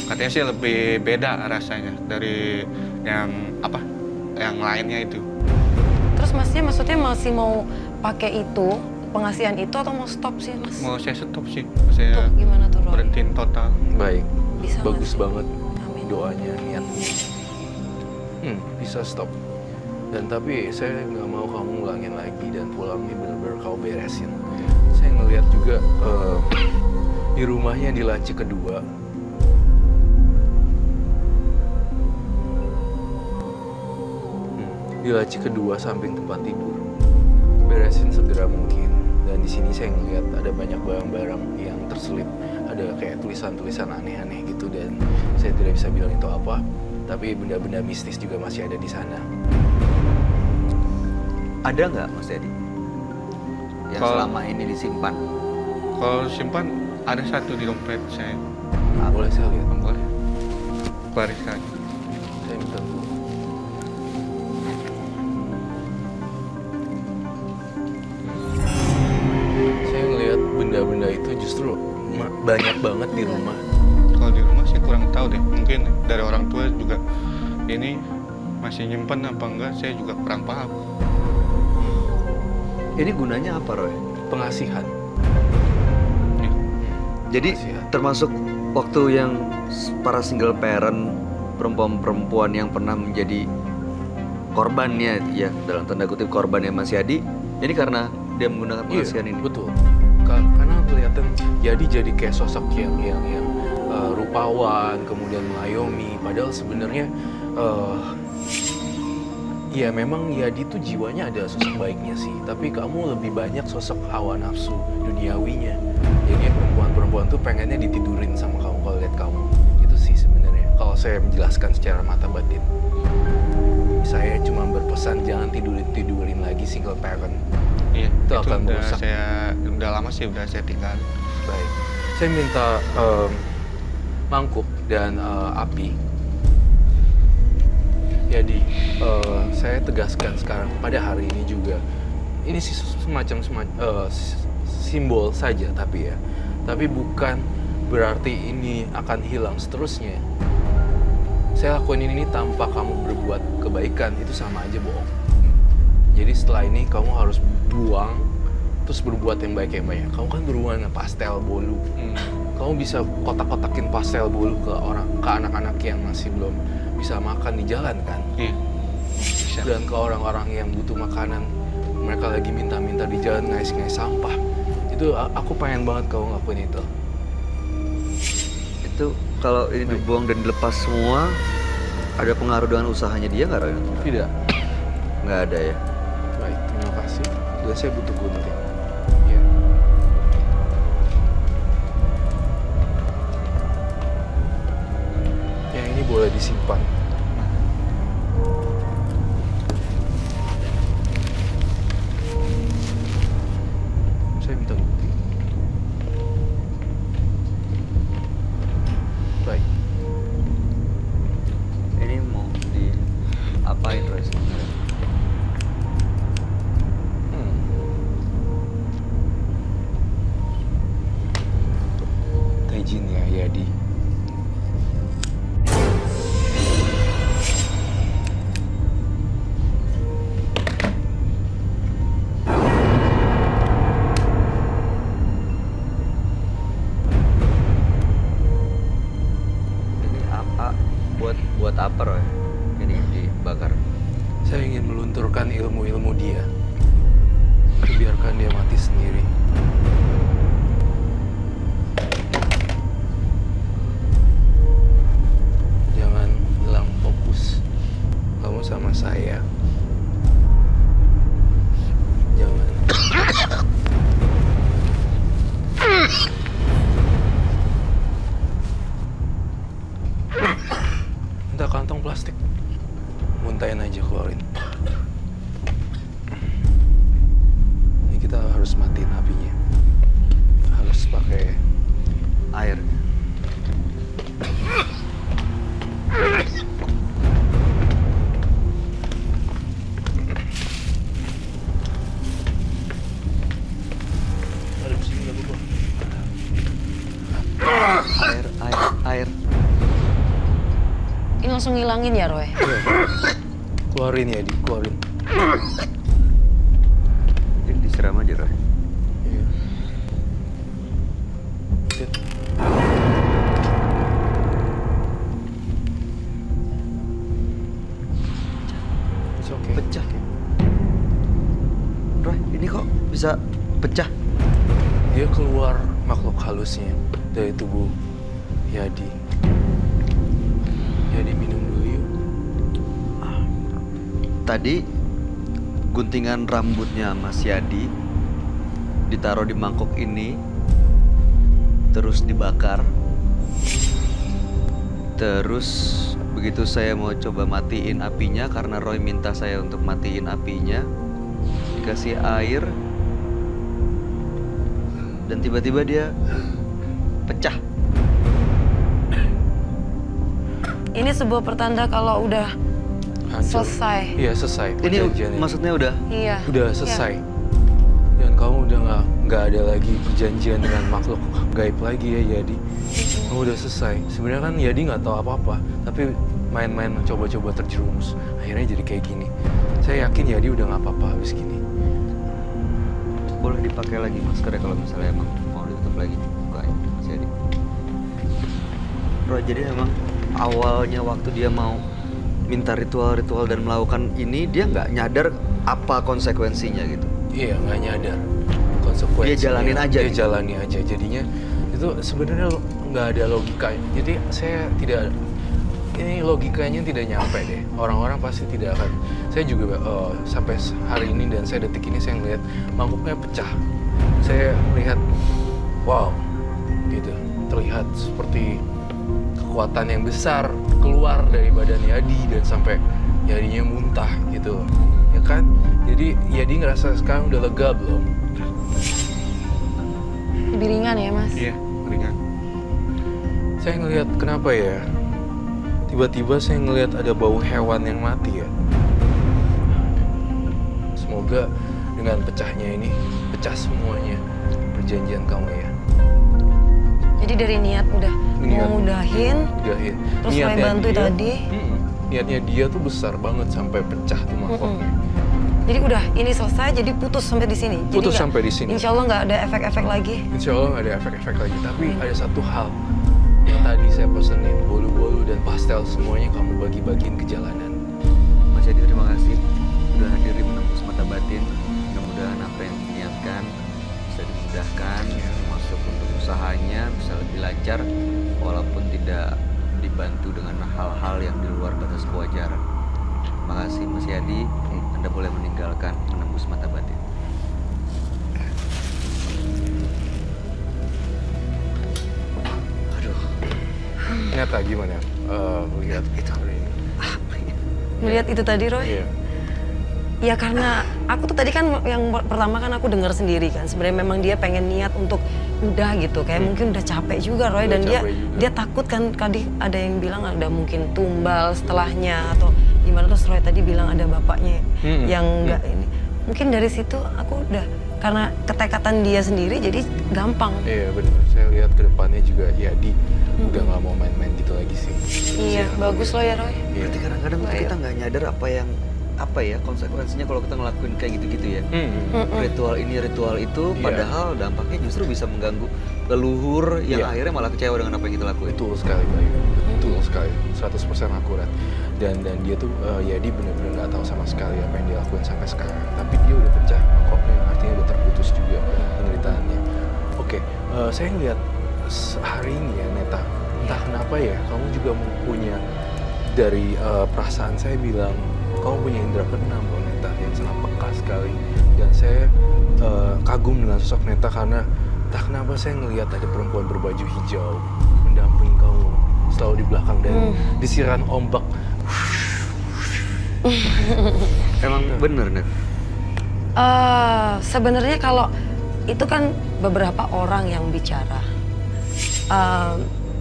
katanya sih lebih beda rasanya dari yang lainnya itu. Terus masnya maksudnya masih mau pakai itu, pengasihan itu, atau mau stop sih mas? Mau saya stop sih. Saya Tuh, gimana tuh Roy? berhentiin total. Baik, Bisa nggak bagus sih? banget Amin. doanya, niatnya. Bisa stop. Dan tapi saya nggak mau kamu ngulangin lagi dan pulangnya bener-bener kau beresin. Saya ngelihat juga di rumahnya di laci kedua. Di laci kedua samping tempat tidur. Beresin segera mungkin. Dan di sini saya ngelihat ada banyak barang-barang yang terselip. Ada kayak tulisan-tulisan aneh-aneh gitu dan saya tidak bisa bilang itu apa. Tapi benda-benda mistis juga masih ada di sana. Ada nggak Mas Yadi yang Kalau- selama ini disimpan? Kalau simpan ada satu di dompet saya. Boleh saya lihat? Boleh. Bariskan. Saya minta dulu. Saya ngelihat benda-benda itu justru banyak banget di rumah. Kalau di rumah sih kurang tahu deh. Mungkin dari orang tua juga ini masih nyimpen apa enggak, saya juga kurang paham. Ini gunanya apa, Roy? Pengasihan. Jadi Kasihan. termasuk waktu yang para single parent, perempuan-perempuan yang pernah menjadi korbannya, ya dalam tanda kutip korbannya Mas Yadi, ini karena dia menggunakan pengasihan ini. Betul. Karena kelihatan jadi kayak sosok yang rupawan, kemudian mengayomi. Padahal sebenarnya ya memang Yadi tuh jiwanya ada sosok baiknya sih. Tapi kamu lebih banyak sosok hawa nafsu duniawinya. Jadi perempuan-perempuan tuh pengennya ditidurin sama kamu kalau lihat kamu. Itu sih sebenarnya. Kalau saya menjelaskan secara mata batin. Saya cuma berpesan jangan tidurin lagi single parent. Iya, Itu akan udah merusak. udah lama sih udah saya tinggal. Baik. Saya minta mangkuk dan api. Jadi saya tegaskan sekarang pada hari ini juga. Ini sih semacam simbol saja tapi ya. Tapi bukan berarti ini akan hilang seterusnya. Saya lakuin ini tanpa kamu berbuat kebaikan, itu sama aja bohong. Jadi setelah ini kamu harus buang, terus berbuat yang baik. Kamu kan berhubungan dengan pastel bolu. Kamu bisa kotak-kotakin pastel bolu ke anak-anak yang masih belum bisa makan di jalan kan? Iya. Bisa. Dan ke orang-orang yang butuh makanan, mereka lagi minta-minta di jalan ngais-ngais sampah. Itu aku pengen banget kamu ngelakuin itu. Itu kalau ini dibuang dan dilepas semua, ada pengaruh dengan usahanya dia nggak, Roy? Tidak. Nggak ada ya? Baik, terima kasih. Dan saya butuh gunting. Ya. Yang ini boleh disimpan. Saya minta gunting. Baik. Ini mau diapain, Roy, sebenarnya? Izin ya, Yadi. Ini apa? Buat apa, Roy? Ini dibakar. Saya ingin melunturkan ilmu-ilmu dia. Biarkan dia mati sendiri. Jangan hilang fokus. Kamu sama saya. Jangan. Minta kantong plastik. Muntahin aja, keluarin. Ini kita harus matiin apinya. Harus pakai Air. ada di sini nggak apa-apa. Air. Ini langsung ngilangin ya, Roy? Keluarin ya, keluarin. Ini disiram aja, Roy. Iya. Sit. It's okay. Pecah. Roy, ini kok bisa pecah? Dia keluar makhluk halusnya dari tubuh Yadi. Yadi minum dulu yuk. Tadi guntingan rambutnya Mas Yadi ditaruh di mangkok ini, terus dibakar. Terus begitu saya mau coba matiin apinya karena Roy minta saya untuk matiin apinya, dikasih air dan tiba-tiba dia pecah. Ini sebuah pertanda kalau udah Hancur. selesai. Iya, selesai. Ini Perjanjian maksudnya udah Iya. udah selesai. Dan kamu udah nggak ada lagi perjanjian dengan makhluk gaib lagi ya, Yadi. Kamu udah selesai. Sebenarnya kan Yadi nggak tahu apa-apa, tapi main-main coba-coba terjerumus. Akhirnya jadi kayak gini. Saya yakin Yadi udah nggak apa-apa habis gini. boleh dipakai lagi maskernya kalau misalnya emang mau ditutup lagi bukanya Mas Yadi. Roy, jadi emang awalnya waktu dia mau minta ritual-ritual dan melakukan ini dia nggak nyadar apa konsekuensinya gitu. Iya, nggak nyadar konsekuensinya. Dia jalanin aja Dia gitu. jalani aja. Jadinya itu sebenarnya nggak ada logika. Jadi saya tidak, ini logikanya tidak nyampe deh. Orang-orang pasti tidak akan. Saya juga sampai hari ini dan saya detik ini saya ngeliat mangkuknya pecah. Saya melihat wow, gitu. Terlihat seperti kekuatan yang besar keluar dari badan Yadi dan sampai Yadinya muntah gitu, ya kan? Jadi Yadi ngerasa sekarang udah lega belum? Lebih ringan ya Mas? Iya, ringan. Saya ngelihat kenapa ya? Tiba-tiba saya ngelihat ada bau hewan yang mati ya. Semoga dengan pecahnya ini pecah semuanya perjanjian kamu ya. Jadi dari niat udah Niat. mau udahin, Udahin. terus mulai bantu tadi. Niatnya dia tuh besar banget sampai pecah tuh mahkotnya. Jadi udah ini selesai, jadi putus sampai di sini. Jadi Putus nggak- sampai di sini. Insya Allah nggak ada efek-efek lagi. Insya Allah nggak ada efek-efek lagi. Tapi ada satu hal yang tadi saya pesenin, bolu-bolu dan pastel semuanya kamu bagi-bagiin ke jalanan. Mas Yadi terima kasih sudah hadir di Menembus Mata Batin. Mudah-mudahan apa yang diniatkan bisa dimudahkan, masuk untuk usahanya bisa lebih lancar, walaupun tidak dibantu dengan hal-hal yang di luar batas kewajaran. Terima kasih Mas Yadi, Anda boleh meninggalkan Menembus Mata Batin. Aduh, Nyata gimana? Lihat itu Melihat itu tadi Roy? Iya. Ya karena aku tuh tadi kan yang pertama kan aku dengar sendiri kan. Sebenarnya memang dia pengen niat untuk udah gitu. Kayak mungkin udah capek juga Roy. Udah Dan dia capek juga. dia takut kan tadi ada yang bilang ada mungkin tumbal setelahnya atau gimana. Terus Roy tadi bilang ada bapaknya yang enggak ini. Mungkin dari situ aku udah karena ketekatan dia sendiri jadi gampang. Iya benar. Saya lihat ke depannya juga Yadi udah nggak mau main-main gitu lagi sih. Iya, bagus loh ya Roy. Iya. berarti kadang-kadang tuh kita nggak nyadar apa ya konsekuensinya kalau kita ngelakuin kayak gitu-gitu ya. Ritual ini ritual itu Iya. padahal dampaknya justru bisa mengganggu leluhur yang Iya. akhirnya malah kecewa dengan apa yang kita lakuin. Betul sekali Bayu, betul sekali, 100% akurat. Dan dia tuh Yadi benar-benar nggak tahu sama sekali apa yang dia lakuin sampai sekarang. Tapi dia udah pecah mangkoknya, artinya udah terputus juga penderitaannya. Oke, saya ngeliat hari ini ya Neta, entah kenapa ya kamu juga punya dari perasaan saya bilang kamu punya indera keenam loh Neta yang sangat peka sekali. Dan saya kagum dengan sosok Neta karena entah kenapa saya ngelihat ada perempuan berbaju hijau mendampingi kamu selalu di belakang dan disiran ombak. Emang bener Net. Sebenarnya kalau itu kan beberapa orang yang bicara.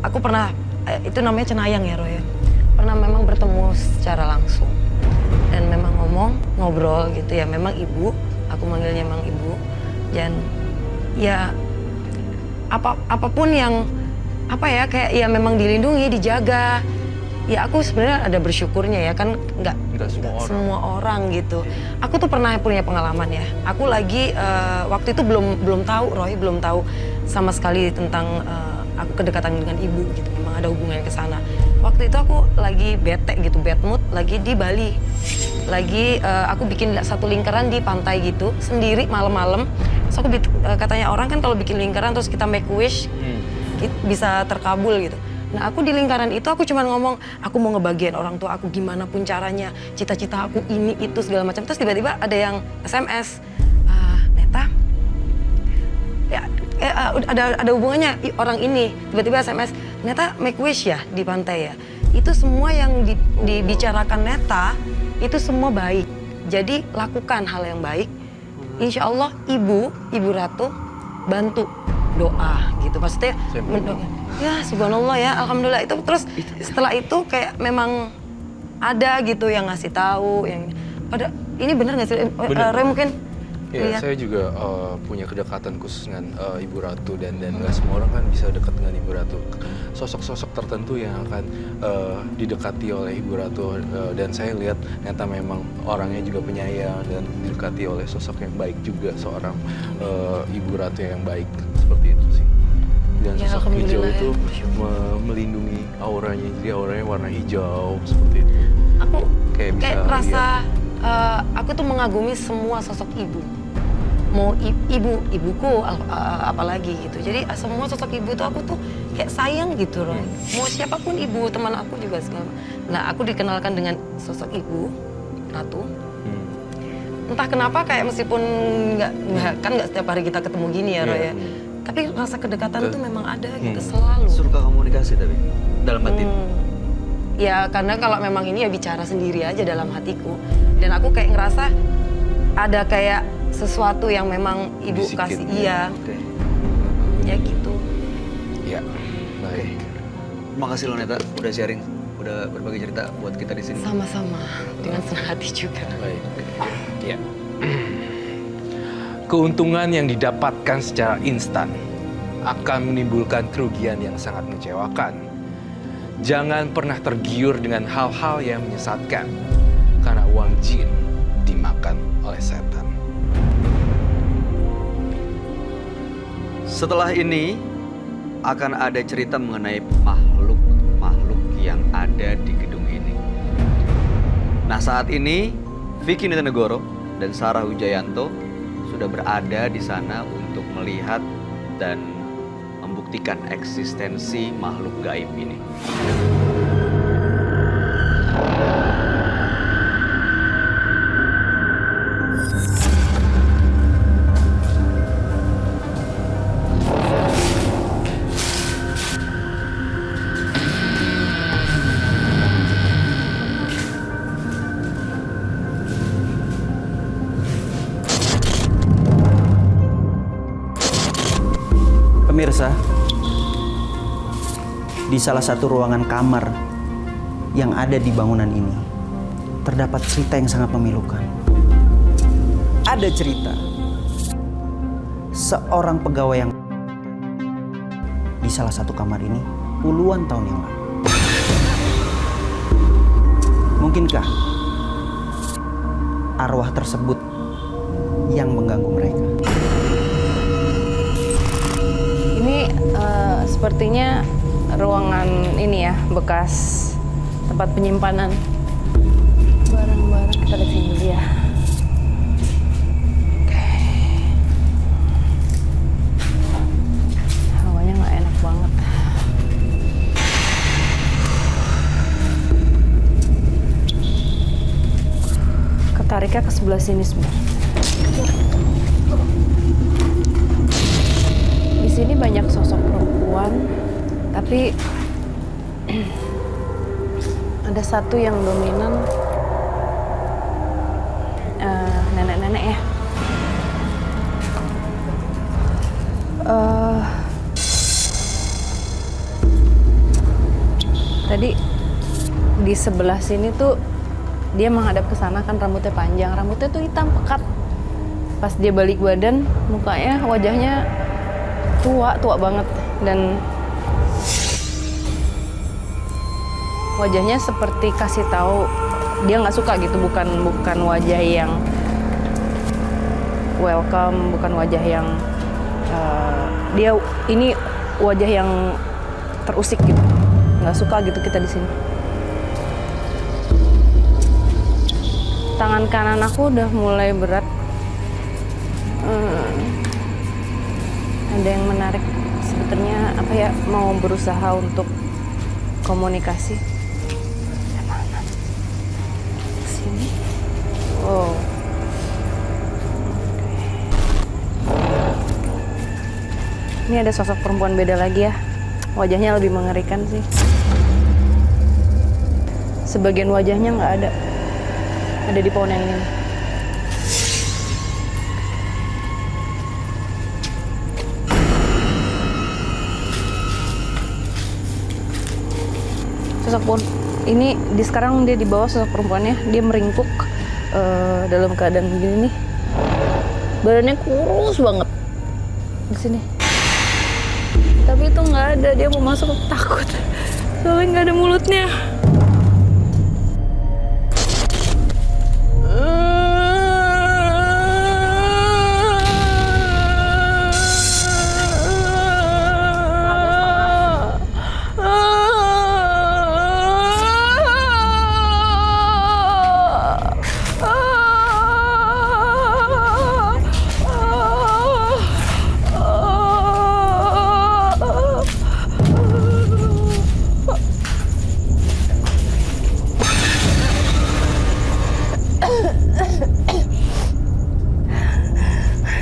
Aku pernah itu namanya cenayang ya Roy. Pernah memang bertemu secara langsung dan memang ngobrol gitu ya. Memang ibu, aku manggilnya memang ibu. Dan ya apapun yang kayak ya memang dilindungi, dijaga. Ya aku sebenarnya ada bersyukurnya ya kan nggak semua orang gitu. Aku tuh pernah punya pengalaman ya. Aku lagi waktu itu belum tahu Roy, belum tahu sama sekali tentang aku kedekatan dengan ibu gitu. Memang ada hubungannya ke sana. Waktu itu aku lagi bete gitu, bad mood, lagi di Bali. Lagi aku bikin satu lingkaran di pantai gitu sendiri malam-malam. Terus aku katanya orang kan kalau bikin lingkaran terus kita make wish bisa terkabul gitu. Nah aku di lingkaran itu aku cuma ngomong aku mau ngebagian orang tua aku gimana pun caranya, cita-cita aku ini itu segala macam. Terus tiba-tiba ada yang SMS, Neta, ya ada hubungannya orang ini. Tiba-tiba SMS, Neta make wish ya di pantai ya. Itu semua yang dibicarakan Neta itu semua baik. Jadi lakukan hal yang baik. Insya Allah ibu Ratu bantu doa gitu. Maksudnya ya subhanallah ya alhamdulillah itu. Terus setelah itu kayak memang ada gitu yang ngasih tahu yang pada ini bener nggak sih Roy mungkin ya lihat. saya juga punya kedekatan khusus dengan Ibu Ratu dan nggak semua orang kan bisa dekat dengan Ibu Ratu. Sosok-sosok tertentu yang akan didekati oleh Ibu Ratu dan saya lihat ternyata memang orangnya juga penyayang dan didekati oleh sosok yang baik juga, seorang Ibu Ratu yang baik seperti itu sih. Dan Ya, sosok hijau alhamdulillah itu ya. melindungi auranya, jadi auranya warna hijau seperti itu. Aku Kayak bisa kayak rasa aku tuh mengagumi semua sosok ibu. Mau ibuku apalagi gitu. Jadi semua sosok ibu tuh aku tuh kayak sayang gitu Roy. Mau siapapun ibu, teman aku juga segala. Nah aku dikenalkan dengan sosok ibu Ratu. Entah kenapa kayak meskipun nggak setiap hari kita ketemu gini ya Roy ya. Tapi rasa kedekatan itu memang ada gitu selalu. Suruh kakak komunikasi tapi dalam batin. Ya karena kalau memang ini ya bicara sendiri aja dalam hatiku. Dan aku kayak ngerasa ada kayak sesuatu yang memang ibu Bisikin, kasih. ya. Iya, Oke. ya gitu. Ya, baik. Terima kasih loh Neta udah sharing, udah berbagi cerita buat kita di sini. Sama-sama, dengan senang hati juga. Baik. Ya. Keuntungan yang didapatkan secara instan akan menimbulkan kerugian yang sangat mengecewakan. Jangan pernah tergiur dengan hal-hal yang menyesatkan, karena uang jin dimakan oleh setan. Setelah ini akan ada cerita mengenai makhluk yang ada di gedung ini. Nah saat ini Vicky Nitinegoro dan Sarah Wijayanto sudah berada di sana untuk melihat dan membuktikan eksistensi makhluk gaib ini. Pemirsa, di salah satu ruangan kamar yang ada di bangunan ini, terdapat cerita yang sangat memilukan. Ada cerita seorang pegawai yang di salah satu kamar ini puluhan tahun yang lalu. Mungkinkah arwah tersebut yang mengganggu mereka? Ini sepertinya ruangan ini ya, bekas tempat penyimpanan barang-barang. Kita lihat sini dulu ya. Oke. Hawanya nggak enak banget. Ketariknya ke sebelah sini sebenarnya. Di sini banyak sosok perempuan, tapi ada satu yang dominan, nenek-nenek ya. Tadi di sebelah sini tuh dia menghadap ke sana kan, rambutnya panjang, rambutnya tuh hitam pekat. Pas dia balik badan, mukanya, wajahnya tua banget, dan wajahnya seperti kasih tahu dia nggak suka gitu, bukan wajah yang welcome, bukan wajah yang dia ini wajah yang terusik gitu, nggak suka gitu kita di sini. Tangan kanan aku udah mulai berat. Ada yang menarik sebetulnya, apa ya, mau berusaha untuk komunikasi. Ada mana? Sini. Oh. Ini ada sosok perempuan beda lagi ya. Wajahnya lebih mengerikan sih. Sebagian wajahnya nggak ada. Ada di pohon yang ini. Sosok perempuan ini sekarang dia di bawah, sosok perempuannya dia meringkuk dalam keadaan begini nih, badannya kurus banget di sini. Tapi itu nggak ada, dia mau masuk, takut soalnya nggak ada mulutnya.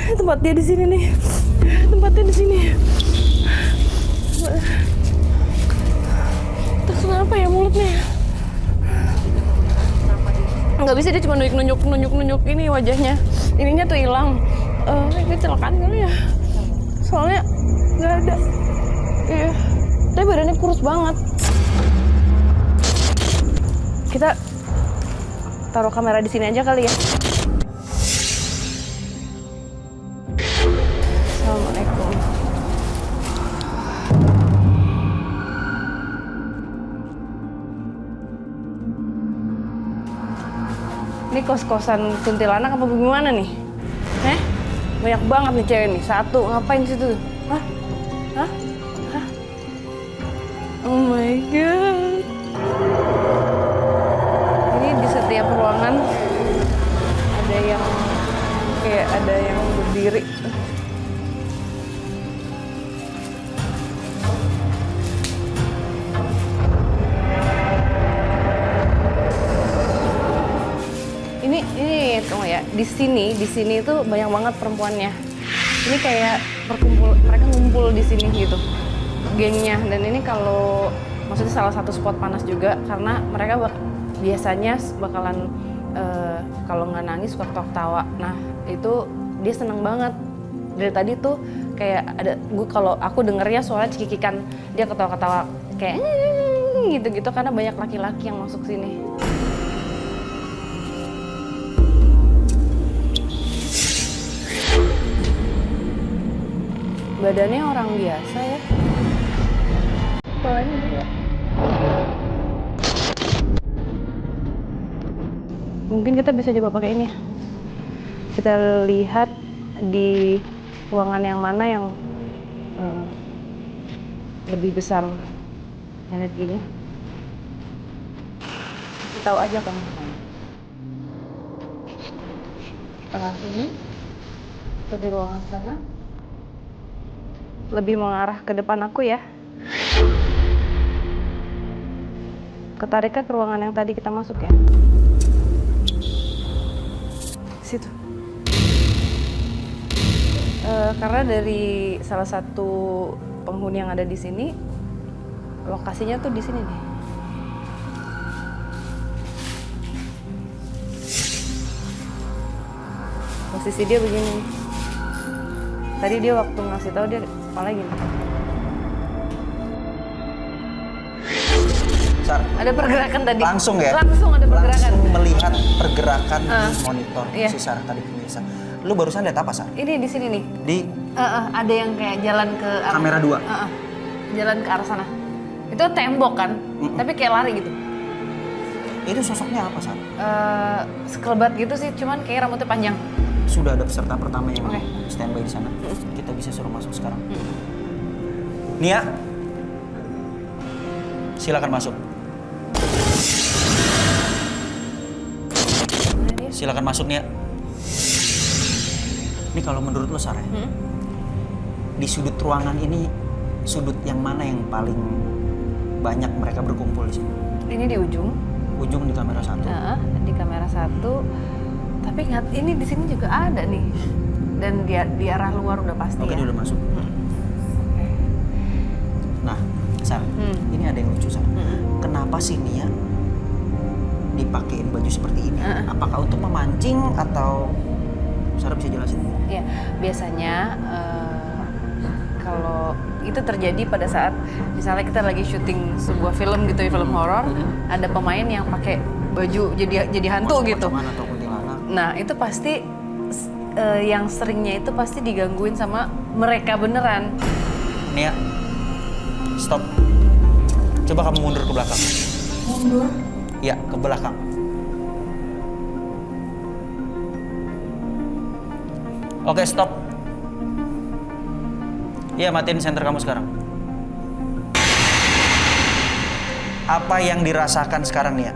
Tempat dia di sini nih. Tempatnya di sini. Terus kenapa ya mulutnya? Nggak bisa, dia cuma nunjuk ini wajahnya. Ininya tuh hilang. Ini kecelakaan kali ya. Soalnya nggak ada. Iya. Tapi badannya kurus banget. Kita taruh kamera di sini aja kali ya. Assalamualaikum. Ini kos-kosan kuntilanak apa gimana nih? Banyak banget nih cewek nih. Satu, ngapain situ? Hah? Hah? Hah? Oh my god. Ini di setiap ruangan ada yang kayak ada yang berdiri. Ini tunggu ya. Di sini tuh banyak banget perempuannya. Ini kayak mereka ngumpul di sini gitu, gengnya. Dan ini kalau maksudnya salah satu spot panas juga karena mereka biasanya bakalan kalau nggak nangis suka ketawa. Nah itu dia seneng banget. Dari tadi tuh kayak ada kalau aku dengernya suara cekikikan dia ketawa-ketawa kayak gitu-gitu karena banyak laki-laki yang masuk sini. Badannya orang biasa ya. Kepalanya juga. Mungkin kita bisa coba pakai ini. Kita lihat di ruangan yang mana yang lebih besar energinya. Tahu aja kan. Tengah sini atau di ruangan sana. Lebih mengarah ke depan aku ya. Ketariknya ke ruangan yang tadi kita masuk ya. Situ. Karena dari salah satu penghuni yang ada di sini, lokasinya tuh di sini nih. Posisi dia begini. Tadi dia waktu ngasih tahu dia kepala gini. Sar, Ada pergerakan tadi. langsung ya? Langsung ada pergerakan. Langsung melihat pergerakan di monitor iya. si Sar tadi pemirsa. Lu barusan lihat apa, Sar? Ini di sini nih. Di Ada yang kayak jalan ke arah kamera 2. Jalan ke arah sana. Itu tembok kan, tapi kayak lari gitu. Itu sosoknya apa, Sar? Sekelebat gitu sih, cuman kayak rambutnya panjang. Sudah ada peserta pertama yang Oke. standby di sana. Kita bisa suruh masuk sekarang. Nia, silakan masuk. Silakan masuk, Nia. Ini kalau menurut lo, Sar, ya? Di sudut ruangan ini, sudut yang mana yang paling banyak mereka berkumpul di sini? Ini di ujung. Ujung di kamera 1. Di kamera 1. Tapi ini di sini juga ada nih. Dan di arah luar udah pasti Oke, ya. dia udah masuk. Nah, Sar, ini ada yang lucu, Sar. Kenapa sih Nia dipakein baju seperti ini? Apakah untuk memancing atau Sarah bisa jelasin? Iya, biasanya kalau itu terjadi pada saat misalnya kita lagi syuting sebuah film gitu ya, film horor, ada pemain yang pakai baju jadi hantu gitu. Atau kuntilanak. Nah, itu pasti yang seringnya itu pasti digangguin sama mereka beneran. Nia, stop. Coba kamu mundur ke belakang. Mundur? Iya, ke belakang. Oke, stop. Iya, matiin senter kamu sekarang. Apa yang dirasakan sekarang, Nia?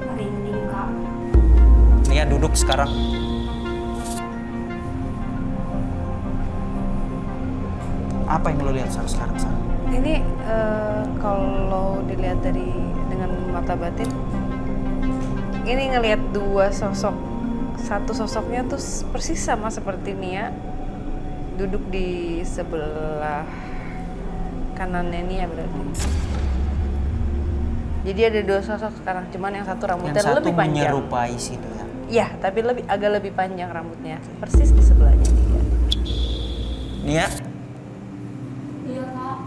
Merinding, Kak. Nia, duduk sekarang. Apa yang lo lihat sekarang? Ini kalau dilihat dengan mata batin, ini ngelihat dua sosok. Satu sosoknya tuh persis sama seperti Nia, duduk di sebelah kanannya Nia berarti. Jadi ada dua sosok sekarang, cuman yang satu rambutnya Yang satu lebih panjang. menyerupai si Nia. Iya, tapi agak lebih panjang rambutnya. Persis di sebelahnya dia. Nia. Iya, Kak.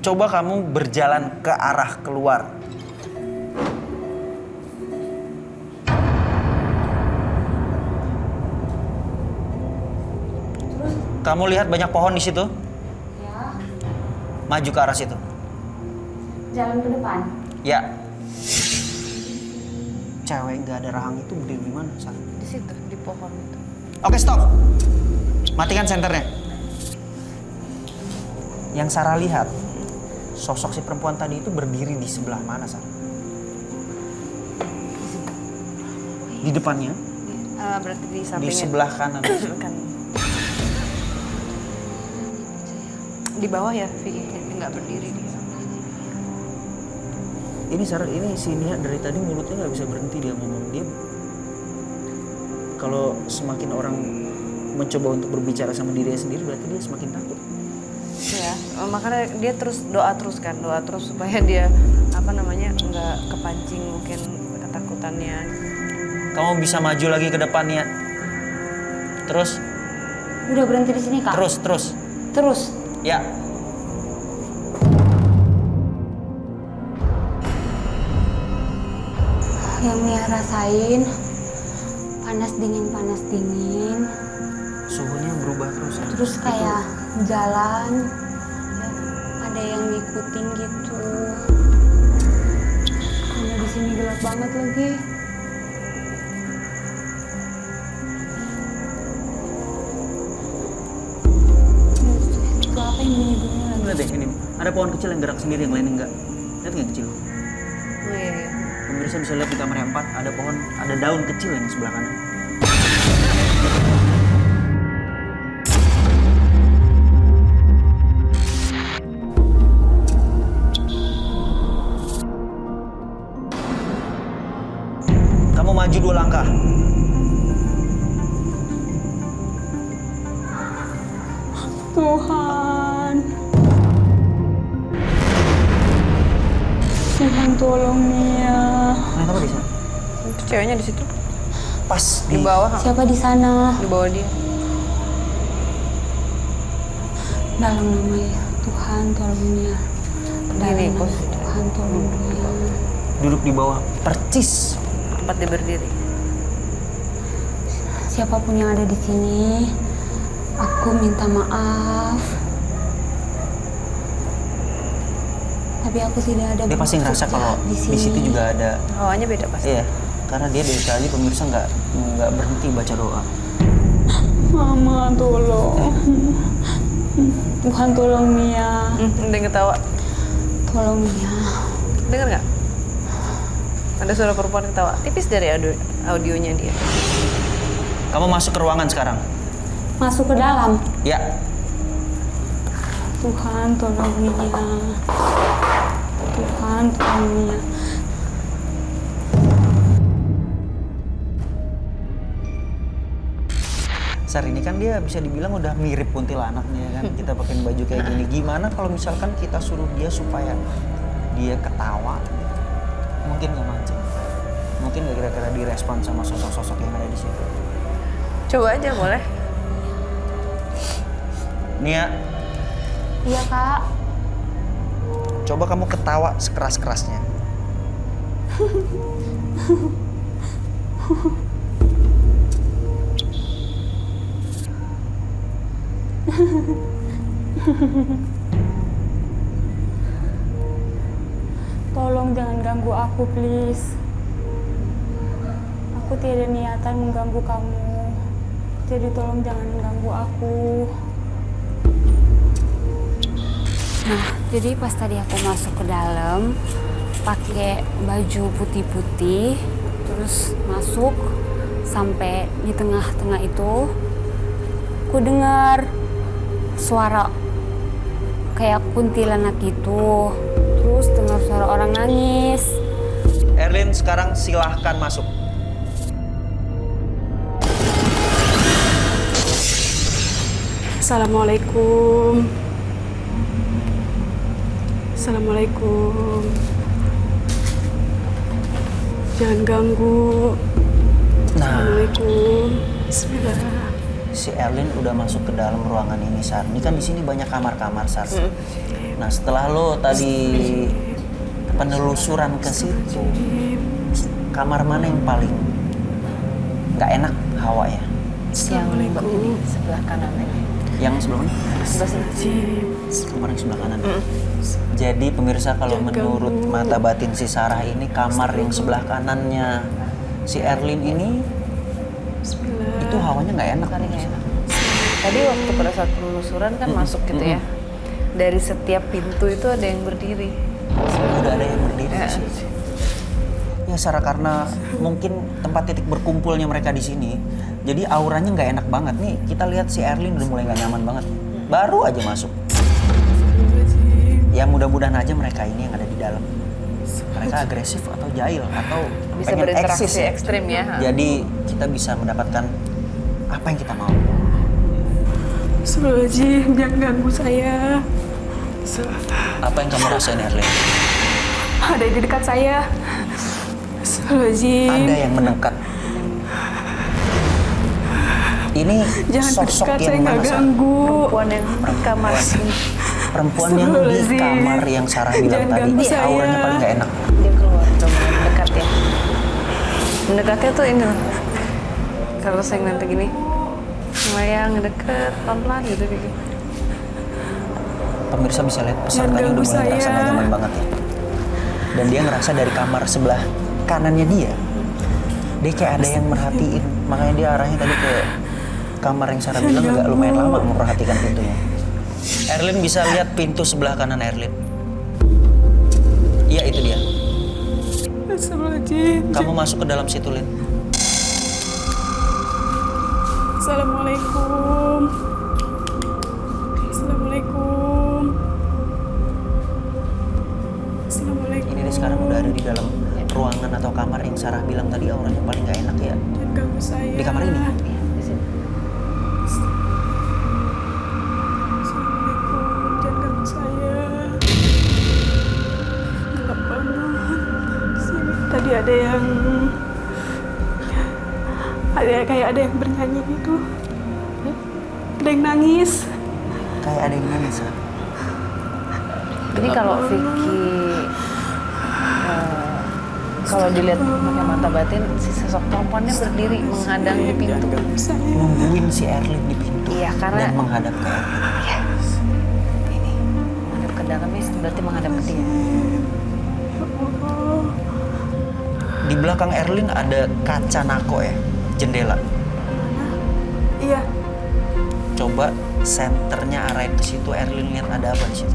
Coba kamu berjalan ke arah keluar. Kamu lihat banyak pohon di situ? Ya, Maju ke arah situ. jalan ke depan. Ya. Cewek nggak ada rahang itu berdiri di mana, Sar? Di situ, di pohon itu. Oke, stop. Matikan senternya. Yang Sarah lihat, sosok si perempuan tadi itu berdiri di sebelah mana, Sarah? Di depannya, Berarti di di sampingnya. sebelah kanan. Kan. Di bawah ya, Vi. Nggak berdiri dia. Ini Sarah, ini si Nia dari tadi mulutnya nggak bisa berhenti dia ngomong. Dia kalau semakin orang mencoba untuk berbicara sama dirinya sendiri, berarti dia semakin takut. Ya, makanya dia terus doa terus supaya dia nggak kepancing mungkin ketakutannya. Kamu bisa maju lagi ke depan, Nia. Terus, Udah berhenti di sini, Kak. terus. Terus. Ya. Yang Nia rasain panas dingin. Suhunya berubah terus. Ya? Terus kayak jalan, ada yang ngikutin gitu. Karena di sini gelap banget lagi. Itu apa yang bunyi-bunyi lagi? Lihat deh ini, ada pohon kecil yang gerak sendiri, yang lain enggak. Lihat yang kecil. Oh iya. Pemirsa bisa lihat di kamar yang 4, ada pohon, ada daun kecil yang sebelah kanan. Kamu maju 2 langkah. Tuhan. Tuhan tolong Nia. Nah, kamu di sana. Itu ceweknya di situ. Pas Di bawah. Siapa di sana? Di bawah dia. Dalam nama ya Tuhan tolong Nia. Dalam Gini, nama Bos. Tuhan tolong Nia. duduk di bawah, percis. Tempat dia berdiri. Siapapun yang ada di sini, aku minta maaf. Tapi aku tidak ada. Dia pasti ngerasa maksud kalau jahat di situ juga ada. Hawanya beda pasti. Iya, karena dia dari tadi pemirsa nggak berhenti baca doa. Mama tolong. Tuhan tolong Nia. Dia ketawa. Tolong Nia. Dengar nggak? Ada suara perempuan ketawa. Tipis dari audionya dia. Kamu masuk ke ruangan sekarang. Masuk ke dalam. Ya. Tuhan tolong Nia. Tuhan tolong Nia. Sar, ini kan dia bisa dibilang udah mirip kuntilanaknya kan. Kita pakai baju kayak gini. Gimana kalau misalkan kita suruh dia supaya dia ketawa? Mungkin nggak mancing. Mungkin nggak kira-kira direspon sama sosok-sosok yang ada di situ. Coba aja boleh. Nia, Iya Kak. coba kamu ketawa sekeras-kerasnya. Tolong jangan ganggu aku, please. Aku tidak niatan mengganggu kamu. Jadi tolong jangan ganggu aku. Nah, jadi pas tadi aku masuk ke dalam, pakai baju putih-putih, terus masuk sampai di tengah-tengah itu, aku dengar suara kayak kuntilanak gitu. Terus dengar suara orang nangis. Erlin, sekarang silahkan masuk. Assalamualaikum. Assalamualaikum. Jangan ganggu. Nah, Assalamualaikum. Bismillah. si Erlin udah masuk ke dalam ruangan ini, Sar. Ini kan di sini banyak kamar-kamar, Sar. Nah, setelah lo tadi penelusuran ke situ, kamar mana yang paling nggak enak hawanya? Yang begini sebelah kanan ini. Yang sebelah mana? Sebelah sini. Kamar yang sebelah kanan. Jadi pemirsa, kalau menurut mata batin si Sarah ini, kamar yang sebelah kanannya si Erlin ini itu hawanya nggak enak. Paling nggak enak. Tadi waktu pada saat penelusuran kan masuk gitu ya. Dari setiap pintu itu ada yang berdiri. Udah ada yang berdiri di sini. Ya Sarah, karena mungkin tempat titik berkumpulnya mereka di sini, jadi auranya nggak enak banget nih. Kita lihat si Erlin udah mulai nggak nyaman banget. Baru aja masuk. Ya mudah-mudahan aja mereka ini yang ada di dalam, mereka agresif atau jahil atau Bisa pengen berinteraksi eksis ya. ekstrim ya. Jadi kita bisa mendapatkan apa yang kita mau. Astagfirullahaladzim, jangan ganggu saya. Apa yang kamu rasain, Erlin? Ada di dekat saya. Astagfirullahaladzim. Ada yang mendekat. Ini Jangan sosok dekat, saya yang nggak mana, Sar? Perempuan ganggu. yang di kamar sini. Perempuan yang di Astagfirullahaladzim. kamar yang Sarah bilang Jangan tadi, ganggu ini saya. auranya paling nggak enak. Dia keluar, coba mendekat ya. Mendekatnya tuh ini loh. Kalau saya ngeliat gini, cuma yang ngedeket pelan-pelan gitu gitu. Pemirsa bisa lihat pesertanya Jangan udah ganggu mulai ngerasa saya. nggak nyaman banget ya. Dan dia ngerasa dari kamar sebelah kanannya dia kayak ada yang merhatiin. Makanya dia arahnya tadi ke kamar yang Sarah bilang agak lumayan lama memperhatikan pintunya. Erlin bisa lihat pintu sebelah kanan Erlin. Iya, itu dia. Astagfirullahaladzim. Kamu masuk ke dalam situ, Lin. Assalamualaikum. Assalamualaikum. Assalamualaikum. Ini dia sekarang udah ada di dalam ruangan atau kamar yang Sarah bilang tadi auranya paling nggak enak ya. Jangan ganggu saya. Di kamar ini. Di sini. Assalamualaikum. Jangan ganggu saya. Gelap banget. Di sini tadi ada yang kayak ada yang bernyanyi gitu. Ada yang nangis. Kayak ada yang nangis, Sarah. Ini kalau Vicky kalau dilihat pakai mata batin, si sosok perempuannya berdiri menghadang di pintu. Nungguin si Erlin di pintu. Iya, karena dan menghadap ke Erlin. ya, ini menghadap ke dalamnya berarti menghadap ke dia. Di belakang Erlin ada kaca nako ya, jendela. Iya. Coba senternya arahin ke situ, Erlin lihat ada apa di situ.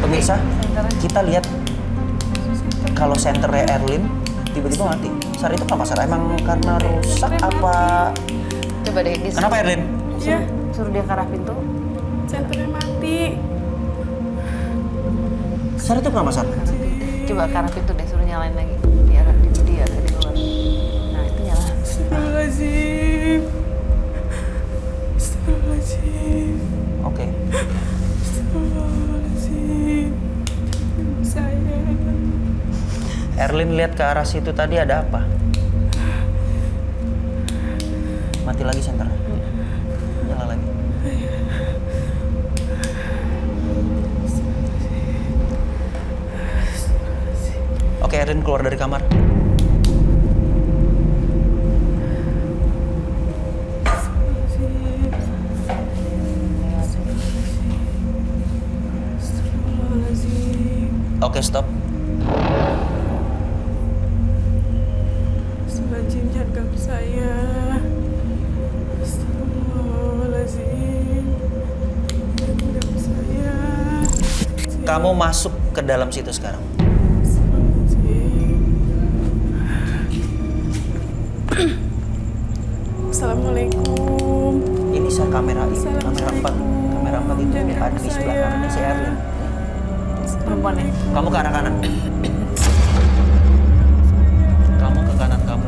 Pemirsa, kita lihat kalau senternya Erlin tiba-tiba mati. Sarah, itu kenapa, Sarah? Emang karena rusak apa? Coba deh, Kenapa, Erlin? Iya. suruh dia ke arah pintu. Senternya mati. Sarah, itu kenapa, Sarah? Coba ke arah pintu deh, suruh nyalain lagi. Di arah pintu dia tadi keluar. Nah, itu nyala. Astagfirullahaladzim. Astagfirullahaladzim. Oke. Astagfirullahaladzim. Saya. Erlin lihat ke arah situ tadi ada apa? Mati lagi senternya. Nyala lagi. Oke, Erlin keluar dari kamar. Oke, stop. Astagfirullahaladzim, jangan ganggu saya. Astagfirullahaladzim. Jangan ganggu saya. Kamu masuk ke dalam situ sekarang. Assalamualaikum. Ini saya kamera 4. Kamera 4 itu ada di sebelah kanannya si Erlin. Perempuannya. Kamu ke arah kanan. Kamu ke kanan kamu.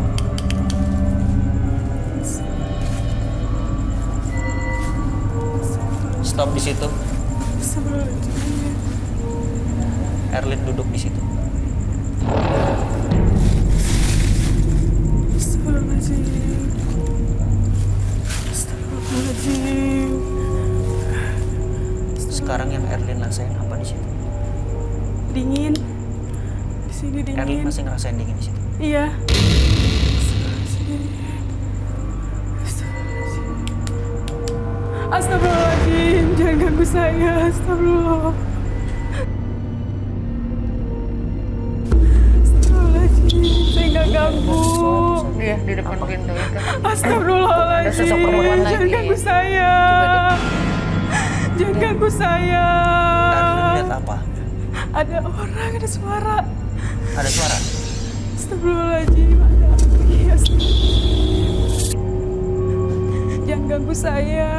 Stop di situ. Astagfirullahaladzim. Erlin duduk di situ. Astagfirullahaladzim. Astagfirullahaladzim. Sekarang yang Erlin rasain apa di situ? Dingin. Di sini dingin. Erlin masih ngerasain dingin di situ. Iya. Astagfirullahaladzim, jangan ganggu saya, astagfirullah. Astagfirullahaladzim, saya nggak ganggu. Iya, di depan pintu itu. Astagfirullahaladzim, Ada sosok perempuan jangan lagi. ganggu saya. Jangan ganggu saya. Erlin lihat apa? Ada orang, ada suara. Ada suara. Astagfirullahaladzim, ada api. Astagfirullahaladzim. Jangan ganggu saya.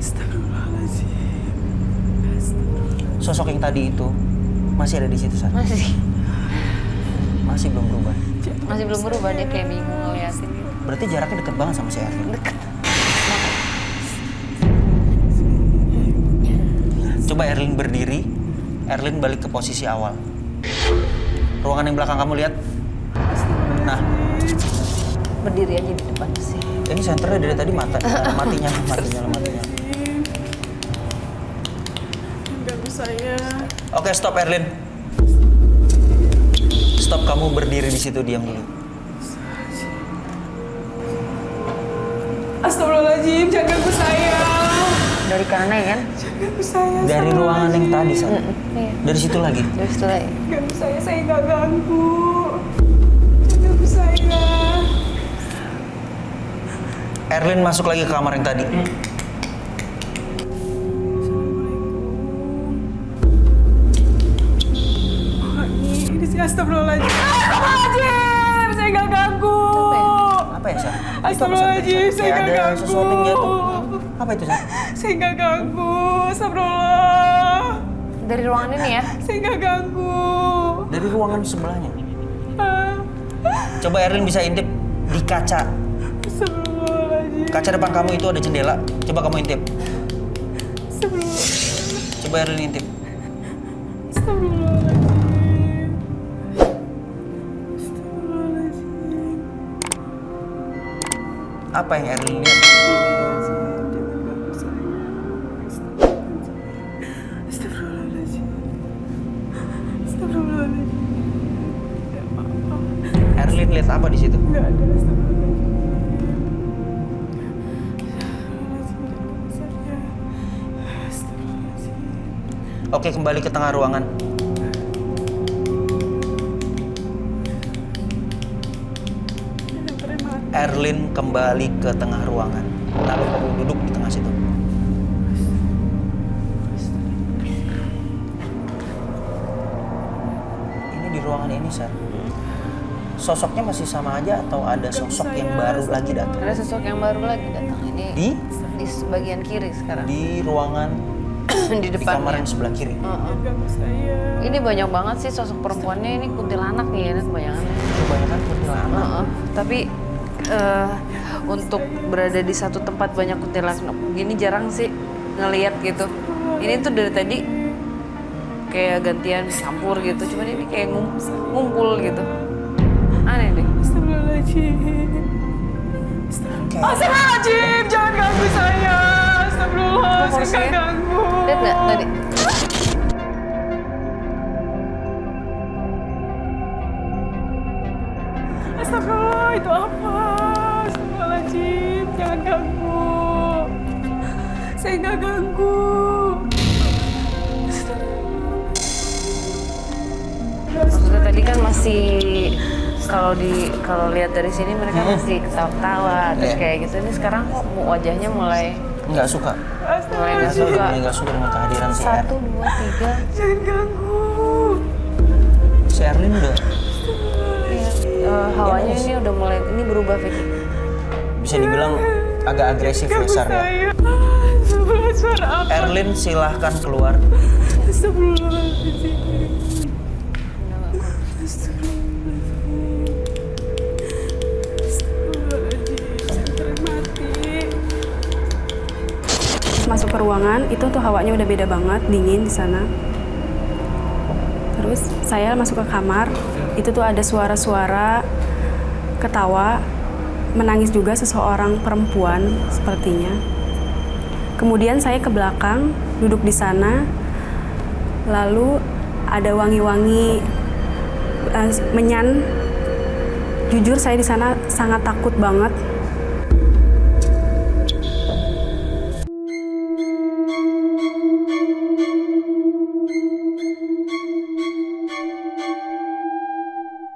Astagfirullahaladzim. Astagfirullahaladzim. Sosok yang tadi itu masih ada di situ, San? Masih belum berubah. Masih belum berubah, dia kayak bingung ngeliatin. Berarti jaraknya deket banget sama si Erlin. Deket. Coba Erlin berdiri, Erlin balik ke posisi awal. Ruangan yang belakang kamu lihat. Nah, Berdiri aja di depan sih. ini senternya dari tadi matinya. Jangan ganggu saya. Oke, stop Erlin. Stop, kamu berdiri di situ, diam dulu. Astagfirullahaladzim, jangan ganggu saya. Dari kanan ya kan? Jangan ganggu saya. Dari ruangan yang tadi, San. Iya. Dari situ lagi. Dari situ lagi. Ganggu saya nggak ganggu. Jangan ganggu saya. Erlin masuk lagi ke kamar yang tadi. Oh, ini sih astagfirullahaladzim. Astagfirullahaladzim, saya nggak ganggu. Apa ya, San? Astagfirullahaladzim, saya Kayak nggak ada ganggu. sesuatu yang jatuh. Apa itu, San? Saya nggak ganggu. Astagfirullah. Dari ruangan ini ya? Saya nggak ganggu. Dari ruangan sebelahnya. Ah, Coba Erlin bisa intip di kaca. Astagfirullahaladzim. Kaca depan kamu itu ada jendela. Coba kamu intip. Astagfirullahaladzim. Coba Erlin intip. Astagfirullahaladzim. Astagfirullahaladzim. Apa yang Erlin lihat? Astagfirullahaladzim. Astagfirullahaladzim. Tidak apa-apa. Erlin lihat apa di situ? Nggak ada astagfirullahaladzim. Astagfirullahaladzim, jangan saya. Astagfirullahaladzim. Oke, kembali ke tengah ruangan. Tidak pernah mati. Erlin kembali ke tengah ruangan. Lalu kamu duduk di tengah situ. Ini di ruangan ini, San. Sosoknya masih sama aja atau ada sosok yang baru lagi datang? Ada sosok yang baru lagi datang. Ini Di bagian kiri sekarang. di ruangan Di di depan. kamar yang sebelah kiri. Ganggu saya. Ini banyak banget sih sosok perempuannya, ini kuntilanak nih ya, kebanyakan. Kebanyakan kuntilanak. Tapi untuk berada di satu tempat banyak kuntilanak gini jarang sih ngelihat gitu. Ini tuh dari tadi kayak gantian campur gitu, cuman ini kayak ngumpul gitu. Aneh deh. Astagfirullahaladzim. Astagfirullahaladzim, jangan ganggu saya. Astagfirullah, saya Fokusnya. nggak ganggu. Lihat nggak tadi? Astagfirullah, itu apa? Astagfirullahaladzim, jangan ganggu. Saya nggak ganggu. Maksudnya tadi kan masih kalau lihat dari sini mereka masih ketawa-tawa terus Iya. kayak gitu. Ini sekarang kok wajahnya mulai Nggak suka. nggak suka. Nggak suka dengan kehadiran si Erlin. 1, 2, 3. Jangan ganggu. Si Erlin udah Hawanya ini udah mulai berubah Vicky. bisa dibilang agak agresif ya, Sar. ya. Saya. Astagfirullah, suara apa? Erlin silahkan keluar. Astagfirullahaladzim. Astagfirullahaladzim, saya pernah mati. masuk ke ruangan, itu tuh hawanya udah beda banget, dingin di sana. Terus saya masuk ke kamar, itu tuh ada suara-suara ketawa, menangis juga seseorang perempuan sepertinya. Kemudian saya ke belakang, duduk di sana, lalu ada wangi-wangi menyan. Jujur saya di sana sangat takut banget.